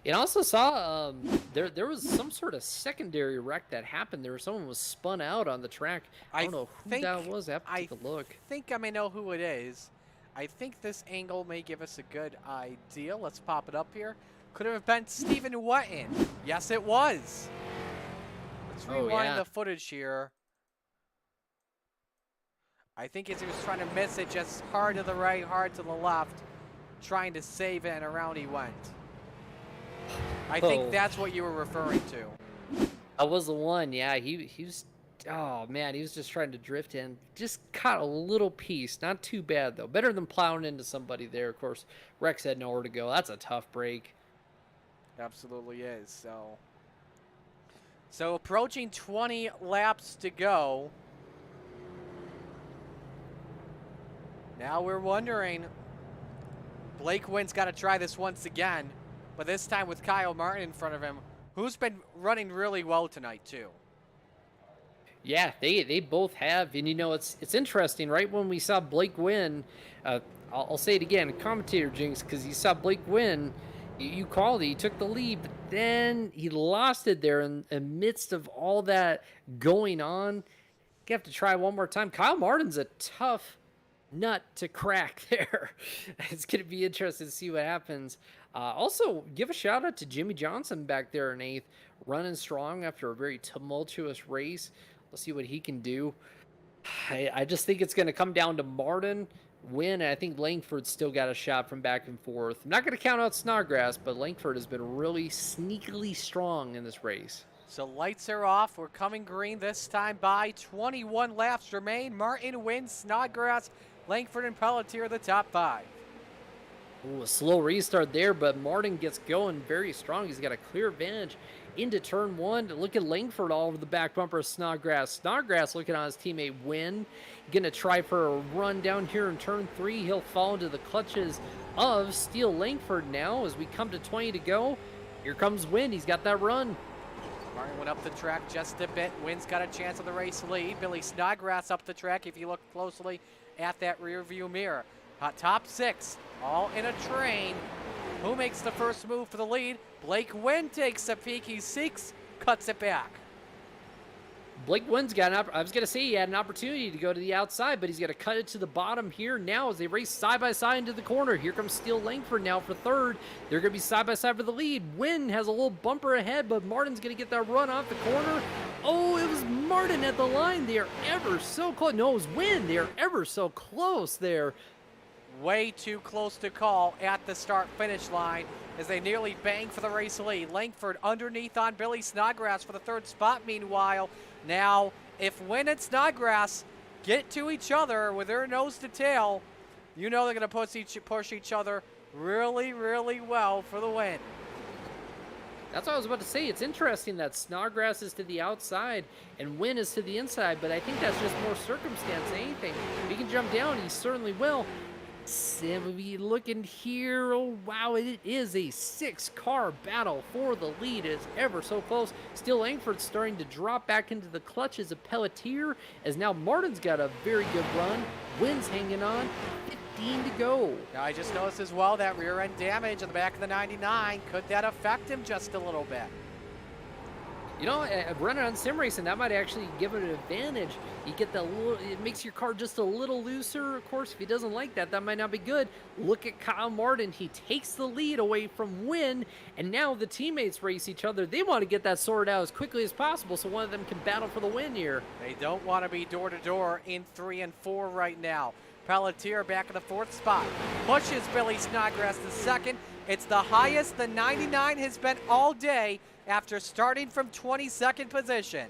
And I also saw there was some sort of secondary wreck that happened there. Someone was spun out on the track. I don't know who that was. I have to take a look. I think I may know who it is. I think this angle may give us a good idea. Let's pop it up here. Could have been Stephen Wetton. Yes, it was. Let's rewind the footage here. I think as he was trying to miss it, just hard to the right, hard to the left, trying to save it, and around he went. I think that's what you were referring to. That was the one, yeah. He was, oh man, he was just trying to drift in. Just caught a little piece. Not too bad, though. Better than plowing into somebody there. Of course, Rex had nowhere to go. That's a tough break. Absolutely is. So approaching 20 laps to go. Now we're wondering, Blake Wynn's got to try this once again, but this time with Kyle Martin in front of him, who's been running really well tonight too. Yeah, they both have, and you know, it's interesting. Right when we saw Blake Wynn, I'll say it again, commentator jinx, because you saw Blake Wynn, you called it, he took the lead, but then he lost it there in the midst of all that going on. You have to try one more time. Kyle Martin's a tough nut to crack there. It's going to be interesting to see what happens. Also, give a shout out to Jimmy Johnson back there in 8th, running strong after a very tumultuous race. Let's see what he can do. I just think it's going to come down to Martin, Wynn, and I think Langford's still got a shot from back and forth. I'm not going to count out Snodgrass, but Langford has been really sneakily strong in this race. So lights are off. We're coming green this time by 21 laps remain. Martin, Wynn, Snodgrass, Langford, and Pelletier the top 5. Ooh, a slow restart there, but Martin gets going very strong. He's got a clear advantage into turn 1. Look at Langford all over the back bumper of Snodgrass. Snodgrass looking on his teammate Wynn. Going to try for a run down here in turn 3. He'll fall into the clutches of Steele Langford now as we come to 20 to go. Here comes Wynn. He's got that run. Martin went up the track just a bit. Wynn's got a chance of the race lead. Billy Snodgrass up the track if you look closely at that rear view mirror. Top 6, all in a train. Who makes the first move for the lead? Blake Wynn takes a peek. He seeks, cuts it back. Blake Wynn's got I was going to say he had an opportunity to go to the outside, but he's going to cut it to the bottom here now as they race side by side into the corner. Here comes Steele Langford now for 3rd. They're going to be side by side for the lead. Wynn has a little bumper ahead, but Martin's going to get that run off the corner. Oh, it was Martin at the line. They are ever so close. No, it was Wynn. They are ever so close there. Way too close to call at the start-finish line as they nearly bang for the race lead. Langford underneath on Billy Snodgrass for the 3rd spot meanwhile. Now, if Wynn and Snodgrass get to each other with their nose to tail, you know they're going to push each other really, really well for the win. That's what I was about to say. It's interesting that Snodgrass is to the outside and Wynn is to the inside, but I think that's just more circumstance than anything. If he can jump down, he certainly will. Sam will be looking here. Oh, wow, it is a 6-car battle for the lead. It's ever so close. Still Langford's starting to drop back into the clutches of Pelletier as now Martin's got a very good run. Wynn's hanging on. 15 to go. Now, I just noticed as well that rear end damage on the back of the 99. Could that affect him just a little bit? You know, running on sim racing, that might actually give it an advantage. You get that little, it makes your car just a little looser. Of course, if he doesn't like that, that might not be good. Look at Kyle Martin. He takes the lead away from Wynn, and now the teammates race each other. They want to get that sorted out as quickly as possible so one of them can battle for the win here. They don't want to be door-to-door in 3 and 4 right now. Pelletier back in the 4th spot. Pushes Billy Snodgrass to 2nd. It's the highest the 99 has been all day after starting from 22nd position.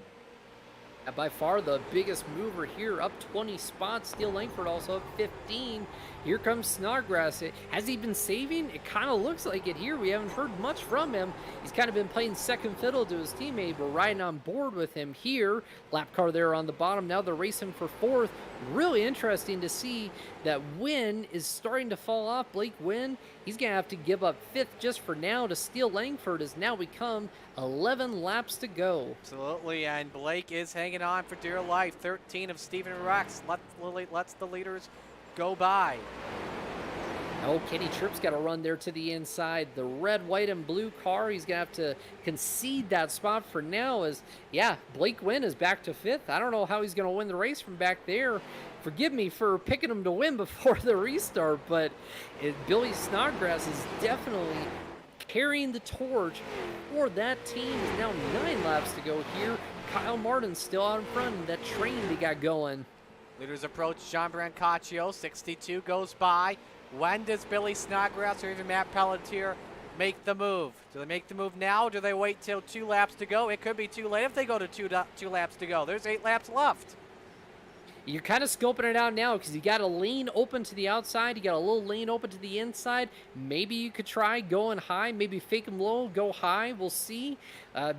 By far the biggest mover here, up 20 spots. Steele Langford also up 15. Here comes Snodgrass. Has he been saving? It kind of looks like it here. We haven't heard much from him. He's kind of been playing second fiddle to his teammate, but riding on board with him here. Lap car there on the bottom. Now they're racing for 4th. Really interesting to see that Wynn is starting to fall off. Blake Wynn, he's going to have to give up 5th just for now to Steele Langford as now we come 11 laps to go. Absolutely, and Blake is hanging on for dear life. 13 of Stephen Rex lets the leaders go by. Oh, Kenny Tripp's got to run there to the inside. The red, white, and blue car, he's going to have to concede that spot for now as, yeah, Blake Wynn is back to 5th. I don't know how he's going to win the race from back there. Forgive me for picking him to win before the restart, but Billy Snodgrass is definitely carrying the torch for that team. Is now 9 laps to go here. Kyle Martin still out in front in that train they got going. Leaders approach John Brancaccio. 62 goes by. When does Billy Snodgrass or even Matt Pelletier make the move? Do they make the move now? Do they wait till 2 laps to go? It could be too late if they go to two laps to go. There's 8 laps left. You're kind of scoping it out now because you got a lane open to the outside. You got a little lane open to the inside. Maybe you could try going high. Maybe fake him low, go high. We'll see.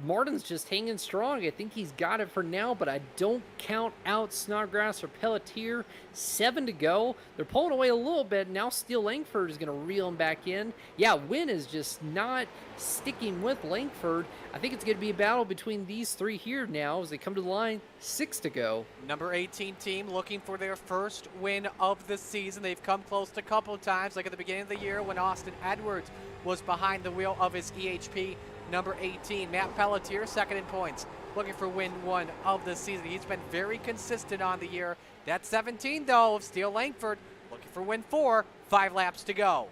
Martin's just hanging strong. I think he's got it for now, but I don't count out Snodgrass or Pelletier. 7 to go. They're pulling away a little bit. Now Steele Langford is going to reel him back in. Yeah, Wynn is just not sticking with Langford. I think it's going to be a battle between these 3 here now as they come to the line. 6 to go. Number 18 team looking for their first win of the season. They've come close a couple of times, like at the beginning of the year when Austin Edwards was behind the wheel of his EHP. Number 18, Matt Pelletier, 2nd in points, looking for win 1 of the season. He's been very consistent on the year. That's 17, though, of Steele Langford, looking for win 4, 5 laps to go.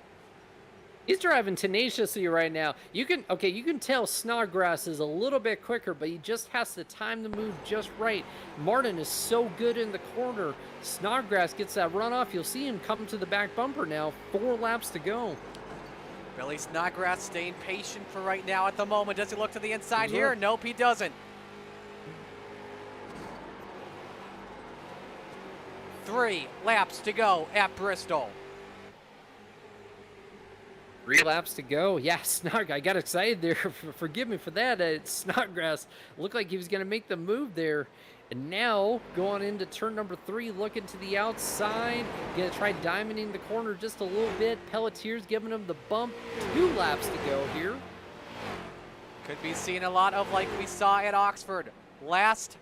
He's driving tenaciously right now. You can tell Snodgrass is a little bit quicker, but he just has to time the move just right. Martin is so good in the corner. Snodgrass gets that runoff. You'll see him come to the back bumper now. 4 laps to go. Billy Snodgrass staying patient for right now at the moment. Does he look to the inside here? Nope, he doesn't. 3 laps to go at Bristol. 3 laps to go. Yeah, Snodgrass, I got excited there. Forgive me for that. Snodgrass looked like he was going to make the move there. And now, going into turn number 3, looking to the outside. Going to try diamonding the corner just a little bit. Pelletier's giving him the bump. 2 laps to go here. Could be seeing a lot of like we saw at Oxford last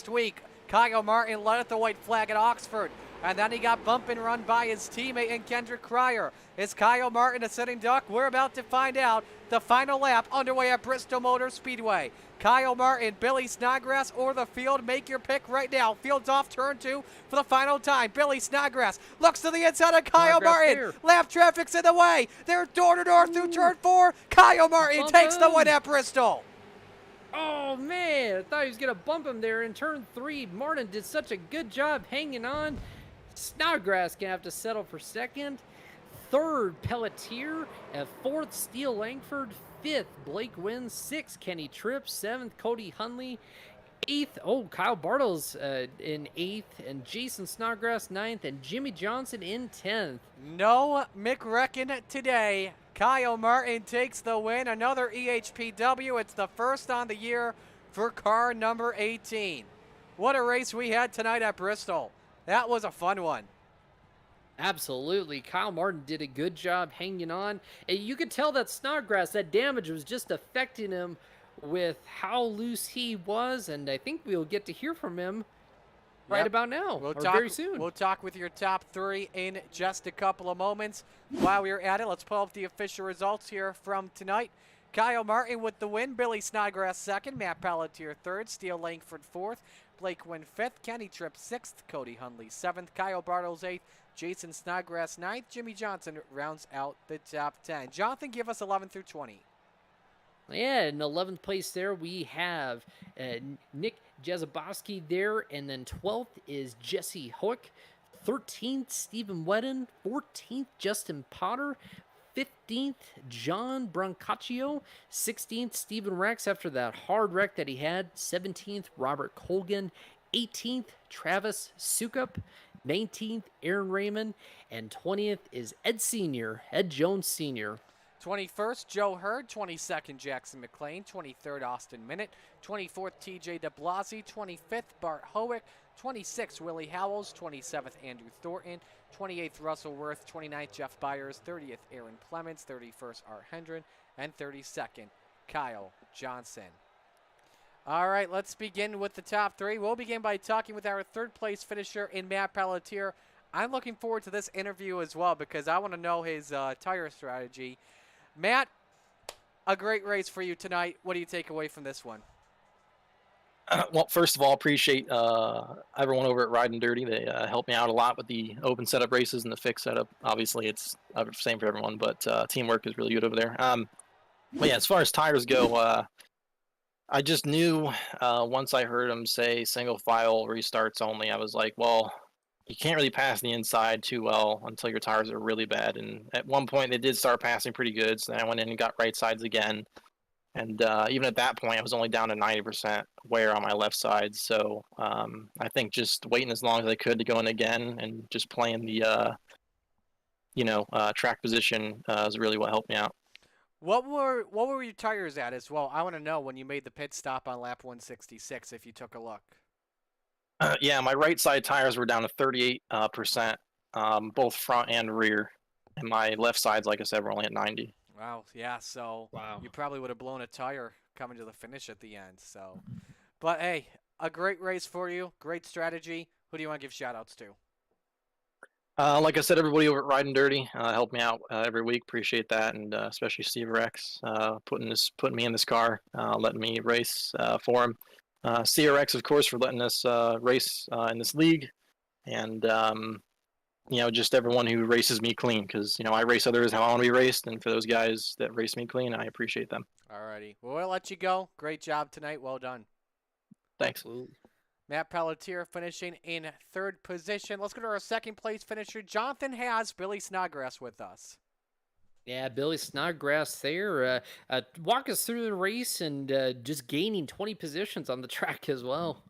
week. Kyle Martin led at the white flag at Oxford. And then he got bump and run by his teammate and Kendrick Cryer. Is Kyle Martin a sitting duck? We're about to find out. The final lap underway at Bristol Motor Speedway. Kyle Martin, Billy Snodgrass, or the field. Make your pick right now. Field's off turn 2 for the final time. Billy Snodgrass looks to the inside of Kyle Martin. Here. Lap traffic's in the way. They're door-to-door through turn 4. Kyle Martin takes the win at Bristol. Oh, man. I thought he was going to bump him there in turn 3. Martin did such a good job hanging on. Snodgrass going to have to settle for 2nd. 3rd, Pelletier. At 4th, Steele Langford. 5th, Blake Wynn. 6th, Kenny Tripp. 7th, Cody Hunley. 8th, Kyle Bartles in 8th. And Jason Snodgrass 9th. And Jimmy Johnson in 10th. No McReckon today. Kyle Martin takes the win. Another EHPW. It's the first on the year for car number 18. What a race we had tonight at Bristol. That was a fun one. Absolutely. Kyle Martin did a good job hanging on. And you could tell that Snodgrass, that damage was just affecting him with how loose he was. And I think we'll get to hear from him right about now, or very soon. We'll talk with your top 3 in just a couple of moments. While we're at it, let's pull up the official results here from tonight. Kyle Martin with the win, Billy Snodgrass second, Matt Pelletier third, Steele Langford fourth, Blake Wynn fifth, Kenny Tripp sixth, Cody Hundley seventh, Kyle Bartles eighth, Jason Snodgrass ninth, Jimmy Johnson rounds out the top 10. Jonathan, give us 11 through 20. Yeah, in 11th place there, we have Nick Jazabowski there, and then 12th is Jesse Hoek, 13th, Stephen Wedden, 14th, Justin Potter, 15th, John Brancaccio, 16th, Stephen Rex after that hard wreck that he had, 17th, Robert Colgan, 18th, Travis Sukup, 19th, Aaron Raymond, and 20th is Ed Jones Sr. 21st, Joe Hurd. 22nd, Jackson McLean. 23rd, Austin Minute. 24th, TJ DeBlasi. 25th, Bart Howick. 26th, Willie Howells. 27th, Andrew Thornton. 28th, Russell Worth. 29th, Jeff Byers. 30th, Aaron Clements. 31st, Art Hendren. And 32nd, Kyle Johnson. All right, let's begin with the top 3. We'll begin by talking with our third place finisher in Matt Pelletier. I'm looking forward to this interview as well because I want to know his tire strategy. Matt, a great race for you tonight. What do you take away from this one? Well, first of all, appreciate everyone over at Ride and Dirty. They helped me out a lot with the open setup races and the fixed setup. Obviously, it's the same for everyone, but teamwork is really good over there. But yeah, as far as tires go, I just knew once I heard him say single file restarts only, I was like, well, you can't really pass the inside too well until your tires are really bad. And at one point, they did start passing pretty good, so then I went in and got right sides again. And even at that point, I was only down to 90% wear on my left side. So I think just waiting as long as I could to go in again and just playing the, track position is really what helped me out. What were your tires at as well? I want to know when you made the pit stop on lap 166 if you took a look. Yeah, my right side tires were down to 38%, both front and rear. And my left sides, like I said, were only at 90. Wow, yeah, so Wow. you probably would have blown a tire coming to the finish at the end. So, but hey, a great race for you, great strategy. Who do you want to give shout-outs to? Like I said, everybody over at Ride and Dirty helped me out every week. Appreciate that, and especially Steve Rex putting me in this car, letting me race for him. CRX, of course, for letting us race in this league, and just everyone who races me clean, because I race others how I want to be raced, and for those guys that race me clean, I appreciate them. Alrighty, well, we'll let you go. Great job tonight. Well done. Thanks. Absolutely. Matt Pelletier finishing in third position. Let's go to our second place finisher. Jonathan has Billy Snodgrass with us. Yeah, Billy Snodgrass there. Walk us through the race and just gaining 20 positions on the track as well.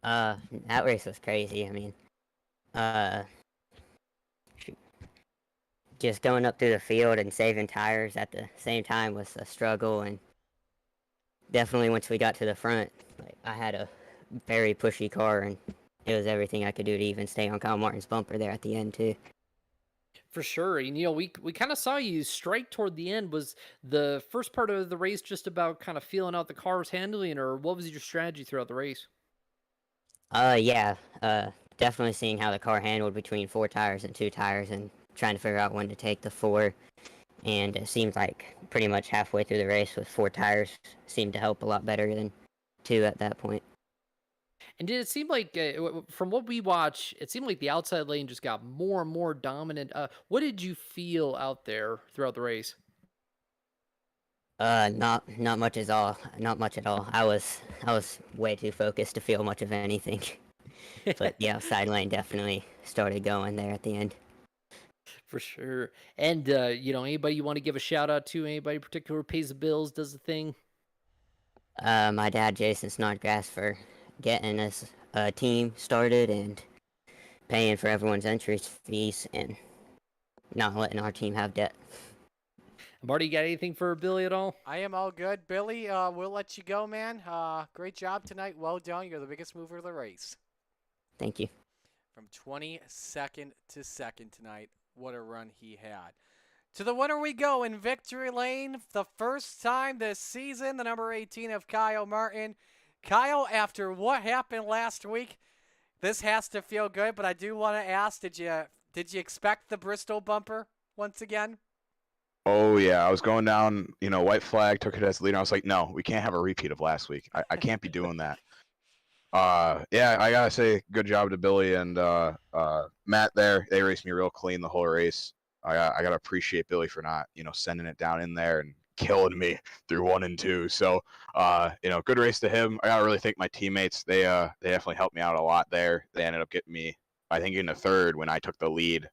That race was crazy. I mean, just going up through the field and saving tires at the same time was a struggle, and definitely once we got to the front, I had a very pushy car, and it was everything I could do to even stay on Kyle Martin's bumper there at the end too. For sure. And, we kind of saw you strike toward the end. Was the first part of the race just about kind of feeling out the car's handling, or what was your strategy throughout the race? Yeah, definitely seeing how the car handled between 4 tires and 2 tires and trying to figure out when to take the 4. And it seems like pretty much halfway through the race with 4 tires seemed to help a lot better than 2 at that point. And did it seem like, from what we watch, it seemed like the outside lane just got more and more dominant. What did you feel out there throughout the race? Not much at all. Not much at all. I was way too focused to feel much of anything. But the outside lane definitely started going there at the end. For sure. And, anybody you want to give a shout out to? Anybody in particular who pays the bills, does the thing? My dad, Jason Snodgrass, for getting us a team started and paying for everyone's entry fees and not letting our team have debt. Marty, you got anything for Billy at all? I am all good. Billy, we'll let you go, man. Great job tonight. Well done. You're the biggest mover of the race. Thank you. From 22nd to 2nd tonight. What a run he had. To the winner we go in victory lane. The first time this season, the number 18 of Kyle Martin. Kyle, after what happened last week, This has to feel good, but I do want to ask, did you expect the Bristol bumper once again? Oh yeah, I was going down, white flag, took it as the leader. I was like, no, we can't have a repeat of last week. I can't be doing that. Yeah, I gotta say, good job to Billy and Matt there. They raced me real clean the whole race. I gotta appreciate Billy for not, sending it down in there and killing me through 1 and 2. So, good race to him. I gotta really thank my teammates. They definitely helped me out a lot there. They ended up getting me, I think, in the third when I took the lead,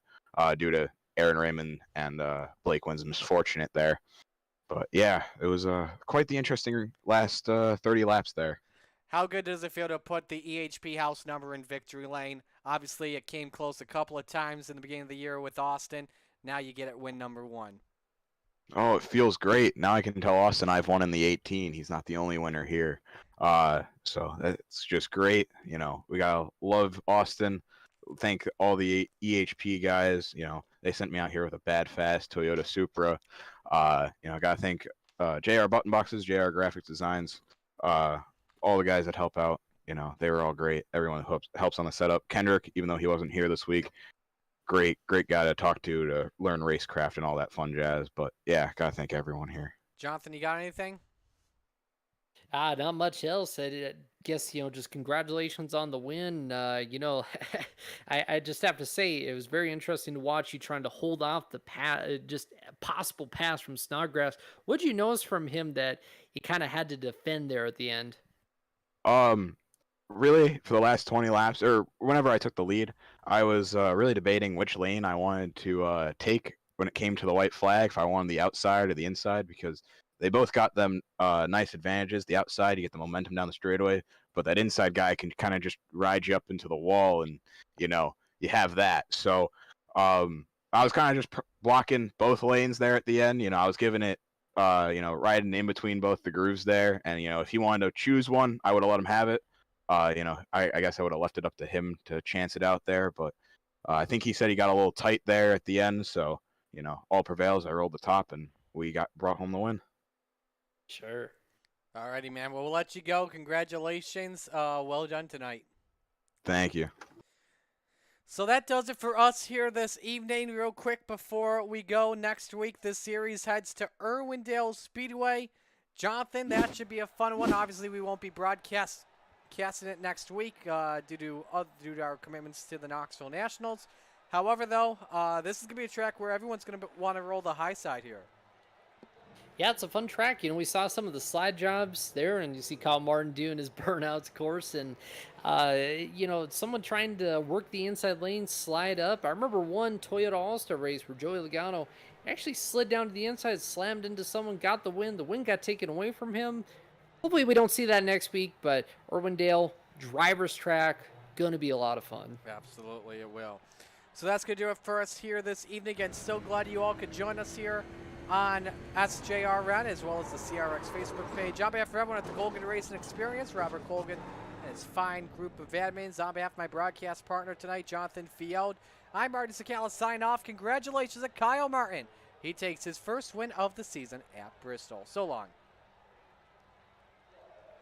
due to Aaron Raymond and Blake Wynn's misfortunate there. But yeah, it was quite the interesting last 30 laps there. How good does it feel to put the EHP house number in victory lane? Obviously, it came close a couple of times in the beginning of the year with Austin. Now you get it win number 1. Oh, it feels great. Now I can tell Austin I've won in the 18. He's not the only winner here. So that's just great. We gotta love Austin. Thank all the EHP guys. They sent me out here with a bad fast Toyota Supra. Gotta thank JR Button Boxes, JR Graphics Designs, all the guys that help out. They were all great. Everyone who helps on the setup. Kendrick, even though he wasn't here this week, great guy to talk to learn racecraft and all that fun jazz. But yeah, gotta thank everyone here. Jonathan, you got anything? Not much else. I guess, just congratulations on the win. I just have to say it was very interesting to watch you trying to hold off the just possible pass from Snodgrass. What did you notice from him that he kind of had to defend there at the end? Really, for the last 20 laps, or whenever I took the lead, I was really debating which lane I wanted to take when it came to the white flag, if I wanted the outside or the inside, because they both got them nice advantages. The outside, you get the momentum down the straightaway, but that inside guy can kind of just ride you up into the wall, and you have that. So I was kind of just blocking both lanes there at the end. I was giving it, riding in between both the grooves there, and if he wanted to choose one, I would have let him have it. I guess I would have left it up to him to chance it out there, but I think he said he got a little tight there at the end. So all prevails. I rolled the top, and we brought home the win. Sure. Alrighty, man. Well, we'll let you go. Congratulations. Well done tonight. Thank you. So that does it for us here this evening. Real quick before we go, next week this series heads to Irwindale Speedway. Jonathan, that should be a fun one. Obviously, we won't be broadcasting it next week due to our commitments to the Knoxville Nationals. However, though, this is going to be a track where everyone's going to want to roll the high side here. Yeah, it's a fun track. We saw some of the slide jobs there, and you see Kyle Martin doing his burnouts, of course, and, someone trying to work the inside lane, slide up. I remember one Toyota All-Star race where Joey Logano actually slid down to the inside, slammed into someone, got the win. The win got taken away from him. Hopefully we don't see that next week, but Irwindale, driver's track, going to be a lot of fun. Absolutely, it will. So that's going to do it for us here this evening. Again, so glad you all could join us here on SJRN as well as the CRX Facebook page. On behalf of everyone at the Colgan Racing Xperience, Robert Colgan and his fine group of admins. On behalf of my broadcast partner tonight, Jonathan Field, I'm Martin Sakala. Sign off. Congratulations to Kyle Martin. He takes his first win of the season at Bristol. So long.